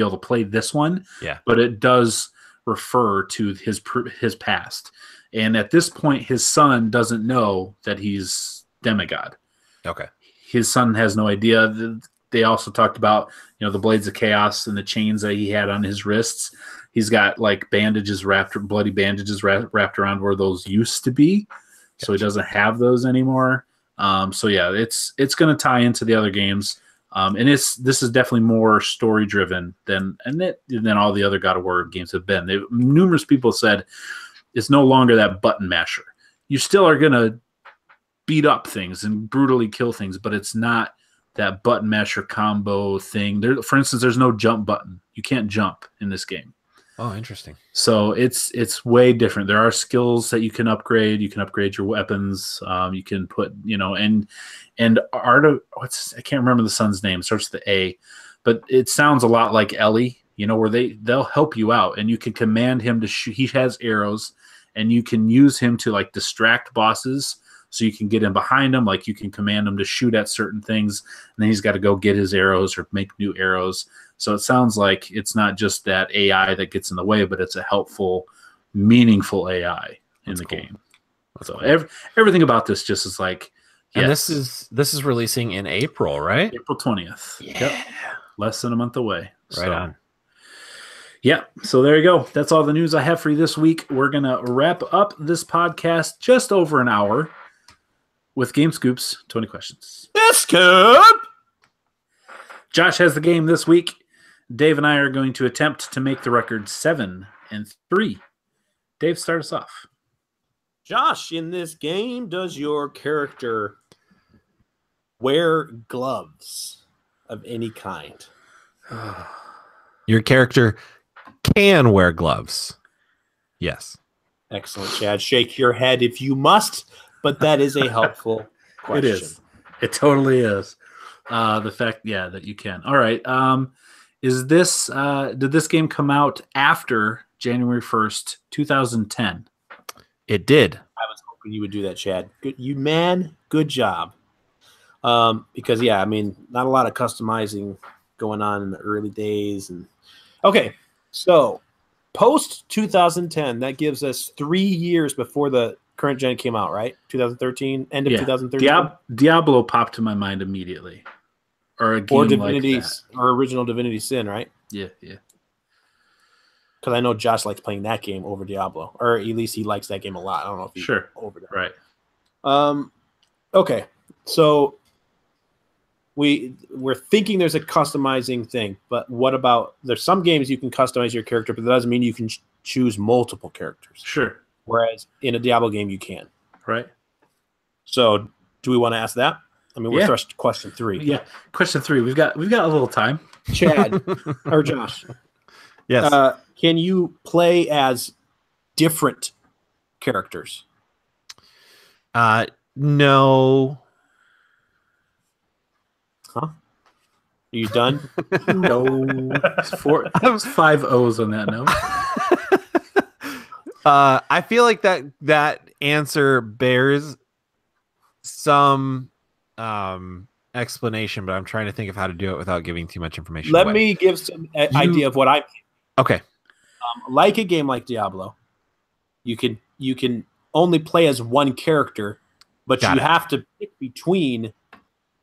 able to play this one. Yeah. But it does refer to his past. And at this point, his son doesn't know that he's demigod. Okay. His son has no idea. They also talked about, the blades of chaos and the chains that he had on his wrists. He's got like bloody bandages wrapped around where those used to be. So he doesn't have those anymore. So yeah, it's going to tie into the other games. And this is definitely more story driven than all the other God of War games have been. Numerous people said it's no longer that button masher. You still are going to beat up things and brutally kill things, but it's not that button masher combo thing. For instance, there's no jump button. You can't jump in this game. Oh, interesting. So it's way different. There are skills that you can upgrade. You can upgrade your weapons. You can put, and I can't remember the son's name. It starts with the A, but it sounds a lot like Ellie, where they'll help you out and you can command him to shoot. He has arrows and you can use him to like distract bosses. So you can get in behind him, like you can command him to shoot at certain things, and then he's got to go get his arrows or make new arrows. So it sounds like it's not just that AI that gets in the way, but it's a helpful, meaningful AI in the game. So everything about this just is like, yes. And this is releasing in April, right? April 20th. Yeah. Yep. Less than a month away. Right on. Yeah, so there you go. That's all the news I have for you this week. We're going to wrap up this podcast just over an hour with Game Scoop's 20 questions. Scoop! Josh has the game this week. Dave and I are going to attempt to make the record 7-3. Dave, start us off. Josh, in this game, does your character wear gloves of any kind? Your character can wear gloves. Yes. Excellent, Chad. Shake your head if you must, but that is a helpful question. It is. It totally is. The fact, that you can. All right. Is this did this game come out after January 1st, 2010? It did. I was hoping you would do that, Chad. Good job. Because not a lot of customizing going on in the early days. And okay, so post 2010, that gives us 3 years before the current gen came out, right? 2013, end of 2013. Diablo popped to my mind immediately. Or a game like that. Or original Divinity Sin, right? Yeah. Because I know Josh likes playing that game over Diablo, or at least he likes that game a lot. I don't know if he's over that. Right. Okay, so we're thinking there's a customizing thing, but what about there's some games you can customize your character, but that doesn't mean you can choose multiple characters. Sure. Whereas in a Diablo game you can. Right. So do we want to ask that? I mean, we're thrust question 3. Yeah, question 3. We've got a little time. Chad or Josh. Yes. Can you play as different characters? No. Huh? Are you done? No. 5 O's on that note. I feel like that answer bears some explanation, but I'm trying to think of how to do it without giving too much information Let away. me give some idea of what I Okay. like a game like Diablo, you can only play as one character, but you have to pick between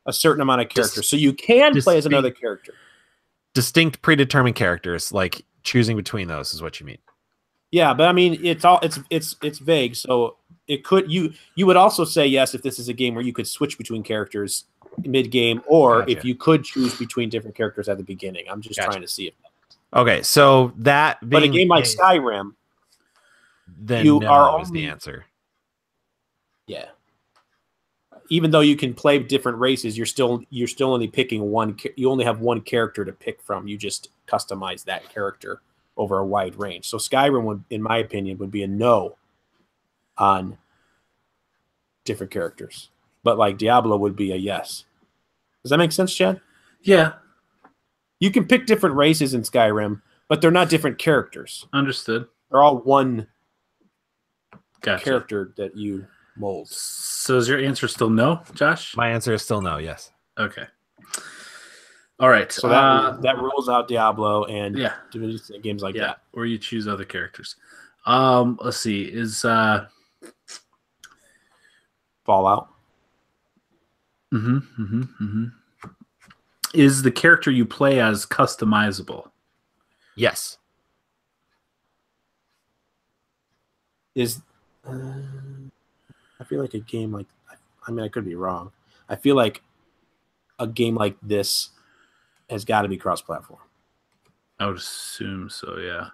a certain amount of characters. So you can play as another character. distinct predetermined characters, like choosing between those is what you mean. Yeah, but I mean, it's vague. So it could you would also say yes if this is a game where you could switch between characters mid game, or Gotcha. if you could choose between different characters at the beginning. I'm just Gotcha. trying to see if. Okay, so that being But a game the like case, Skyrim, then you no are is only- the answer. yeah. Even though you can play different races, you're still only picking one. You only have one character to pick from. You just customize that character over a wide range. So Skyrim would, in my opinion, would be a no on different characters. But like Diablo would be a yes. Does that make sense, Chad? Yeah, You can pick different races in Skyrim, but they're not different characters. understood. They're all one Gotcha. character that you mold. So is your answer still no, Josh? My answer is still no. Yes. Okay. All right. So that rules out Diablo and yeah, games like yeah, that. or you choose other characters. Let's see. Is Fallout. Is the character you play as customizable? Yes. I feel like a game like, I mean, I could be wrong. I feel like a game like this has got to be cross-platform. I would assume so. Yeah.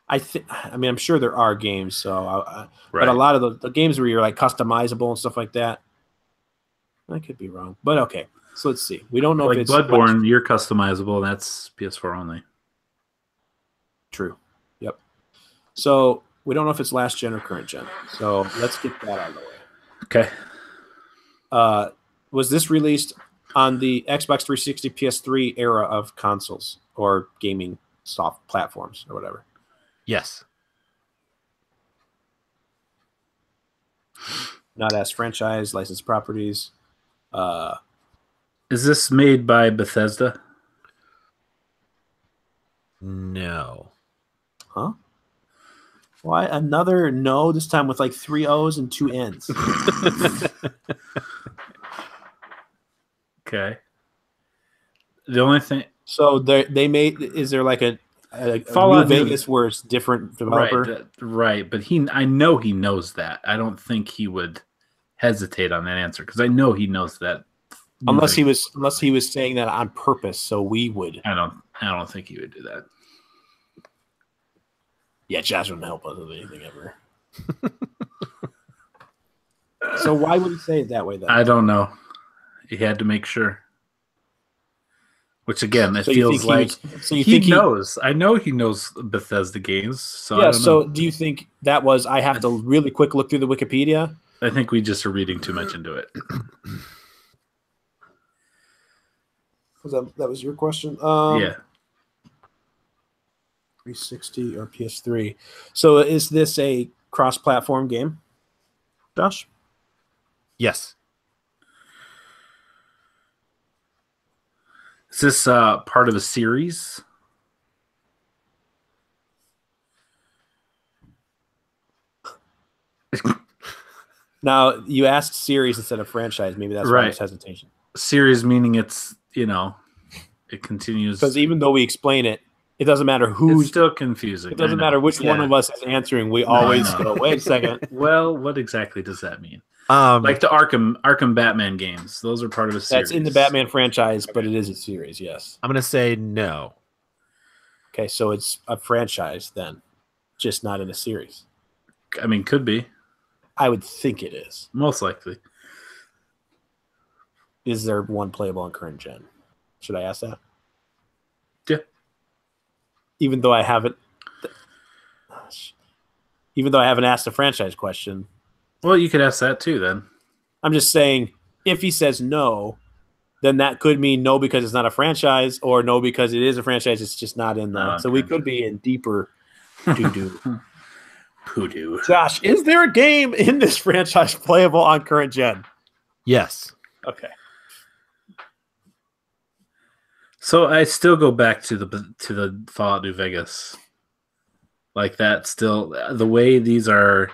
I mean, I'm sure there are games, so Right. but a lot of the games where you're like customizable and stuff like that, I could be wrong. But okay, so let's see. We don't know Like if it's Bloodborne, you're customizable, and that's PS4 only. True. Yep. So we don't know if it's last gen or current gen. So let's get that out of the way. Okay. Was this released on the Xbox 360, PS3 era of consoles or gaming soft platforms or whatever? Yes. Not as franchise, licensed properties. Is this made by Bethesda? No. Huh? Why another no? This time with like 3 O's and 2 N's. Okay. The only thing, So they made. Is there like a Fallout New New- Vegas where it's different developer? right? But I know he knows that. I don't think he would hesitate on that answer because I know he knows that. Unless he was saying that on purpose, so we would. I don't think he would do that. Yeah, Josh wouldn't help us with anything ever. So why would he say it that way then? I don't know. He had to make sure. Which again, it So you feels think like so you he think knows. I know he knows Bethesda games. So I Yeah. don't So know. do you think that was? I have to really quick look through the Wikipedia. I think we just are reading too much into it. That was your question? Yeah. 360 or PS3. So is this a cross-platform game, Josh? Yes. Is this part of a series? Now you asked series instead of franchise. Maybe that's why Right. there's hesitation. Series meaning it's, it continues. Because even though we explain it, it doesn't matter It's who's. still confusing. It doesn't I know. matter which one Yeah. of us is answering. We always I know. go. Wait a second. Well, what exactly does that mean? Like Like the Arkham Batman games. Those are part of a series. That's in the Batman franchise, but it is a series. Yes. I'm gonna say no. Okay, so it's a franchise then, just not in a series. I mean, could be. I would think it is. Most likely. Is there one playable on current gen? Should I ask that? Yeah. Even though I haven't asked a franchise question, Well, you could ask that too then. I'm just saying if he says no, then that could mean no because it's not a franchise, or no because it is a franchise, it's just not in the. Okay. So we could be in deeper doo-doo. Poodoo. Josh, is there a game in this franchise playable on current gen? Yes. Okay. So I still go back to the Fallout New Vegas. Like that still the way these are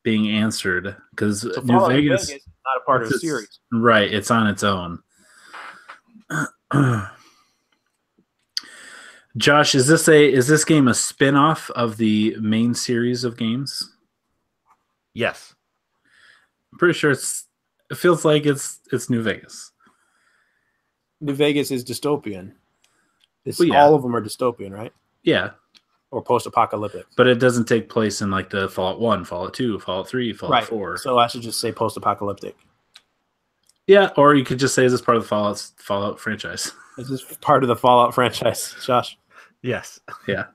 being answered because So New Fallout Vegas is not a part of the it's- series. Right, it's on its own. Josh, is this game a spin-off of the main series of games? Yes. I'm pretty sure it feels like it's New Vegas. New Vegas is dystopian. Well, yeah. All of them are dystopian, right? Yeah. Or post-apocalyptic. But it doesn't take place in like the Fallout 1, Fallout 2, Fallout 3, Fallout 4. So I should just say post-apocalyptic. Yeah, or you could just say is this part of the Fallout franchise? Is this part of the Fallout franchise, Josh? Yes. Yeah.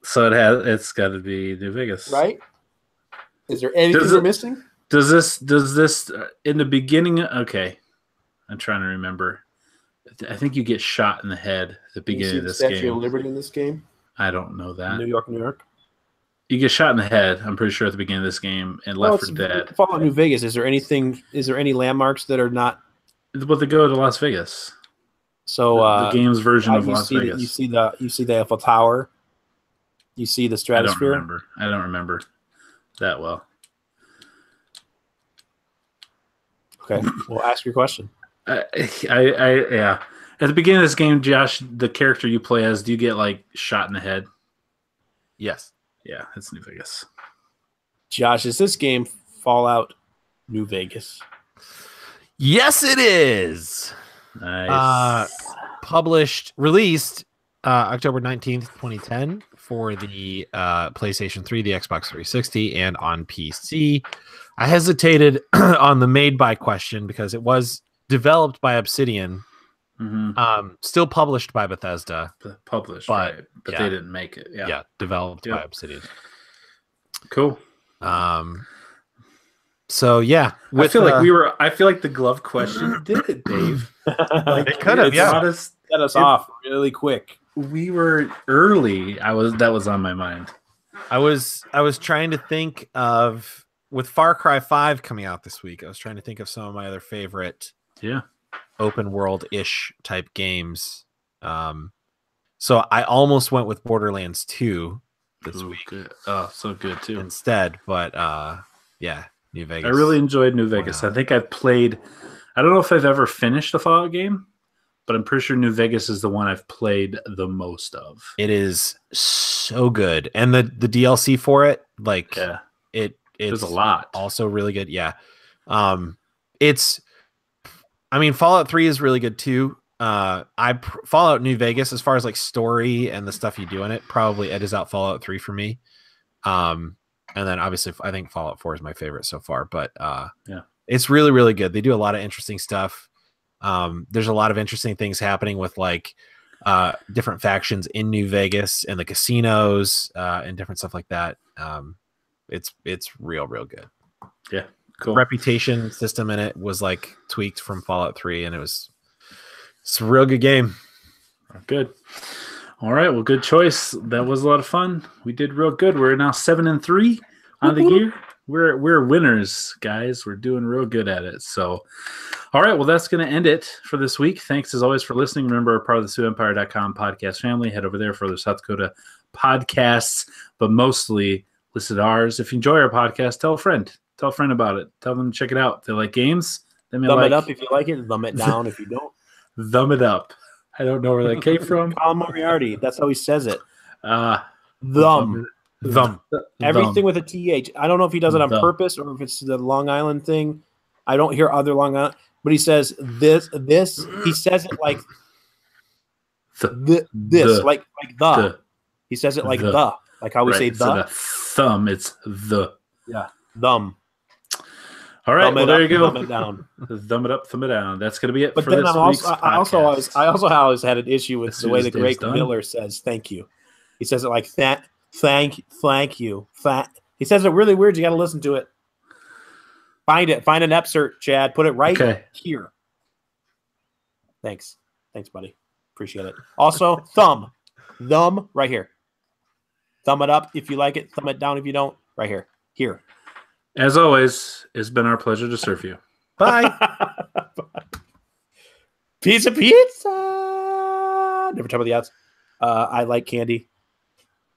So it's got to be New Vegas. Right? Is there anything we're missing? Does this in the beginning? Okay. I'm trying to remember. I think you get shot in the head at the beginning of this game. Statue of Liberty in this game? I don't know that. New York. You get shot in the head, I'm pretty sure, at the beginning of this game, and Left 4 Dead. Fallout New Vegas. Is there any landmarks that are not? Well, they go to Las Vegas. So the game's version of Las Vegas. You see the Eiffel Tower. You see the stratosphere. I don't remember that well. Okay, well, ask your question. Yeah. At the beginning of this game, Josh, the character you play as, do you get like shot in the head? Yes. Yeah, it's New Vegas. Josh, is this game Fallout New Vegas? Yes, it is. Nice. Released October 19th, 2010 for the PlayStation 3, the Xbox 360, and on PC. I hesitated on the made by question because it was developed by Obsidian, still published by Bethesda. Published, but, right? But they didn't make it. Yeah, developed by Obsidian. Cool. So yeah, I feel like the glove question did it, Dave. Like, it could have, set us off really quick. We were early. That was on my mind. I was trying to think of, with Far Cry 5 coming out this week, I was trying to think of some of my other favorite open world-ish type games. So I almost went with Borderlands 2 this week. Good. Oh, so good too. Instead, but New Vegas. I really enjoyed New Vegas. I think I've played. I don't know if I've ever finished a Fallout game, but I'm pretty sure New Vegas is the one I've played the most of. It is so good, and the DLC for it, it's a lot. Also really good. Yeah, Fallout 3 is really good too. Fallout New Vegas, as far as like story and the stuff you do in it, probably edges out Fallout 3 for me. And then obviously I think Fallout 4 is my favorite so far, but it's really, really good. They do a lot of interesting stuff. There's a lot of interesting things happening with like different factions in New Vegas and the casinos and different stuff like that. It's real good. Yeah. Cool. Reputation system in it was like tweaked from Fallout 3, and it's a real good game. Good. All right. Well, good choice. That was a lot of fun. We did real good. We're now 7-3 on the year. We're winners, guys. We're doing real good at it. So, all right. Well, that's going to end it for this week. Thanks as always for listening. Remember, we're part of the SueEmpire.com podcast family. Head over there for other South Dakota podcasts, but mostly listen to ours. If you enjoy our podcast, tell a friend. Tell a friend about it. Tell them to check it out. If they like games, they may thumb it up if you like it. Thumb it down if you don't. Thumb it up. I don't know where that came from. Colin Moriarty. That's how he says it. Thumb. Everything with a TH. I don't know if he does it on purpose or if it's the Long Island thing. I don't hear other Long Island, but he says this. He says it like this, like the. He says it like the, like how we say the. Thumb. It's the. Yeah. Thumb. All right, well, there you go. Thumb it down. Thumb it up, thumb it down. That's going to be it for this week's podcast. I also always had an issue with the way that Greg Miller says thank you. He says it like that. Thank you. He says it really weird. You got to listen to it. Find it. Find an excerpt, Chad. Put it right here. Thanks, buddy. Appreciate it. Also, thumb right here. Thumb it up if you like it. Thumb it down if you don't. Right here. Here. As always, it's been our pleasure to serve you. Bye. Pizza. Never tell me the odds. I like candy.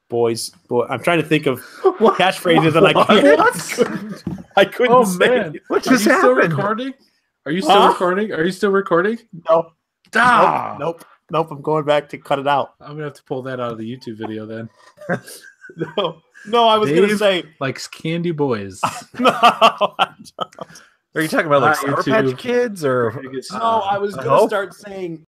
Boys. I'm trying to think of catchphrases and I couldn't. Oh say man, it. What just happened? Recording? Are you still recording? Are you still recording? No. Ah. Nope. Nope, I'm going back to cut it out. I'm gonna have to pull that out of the YouTube video then. No, I was going to Dave say. likes candy boys. No, I don't. Are you talking about like Not Sour Patch YouTube. Kids or? No, I was going to start saying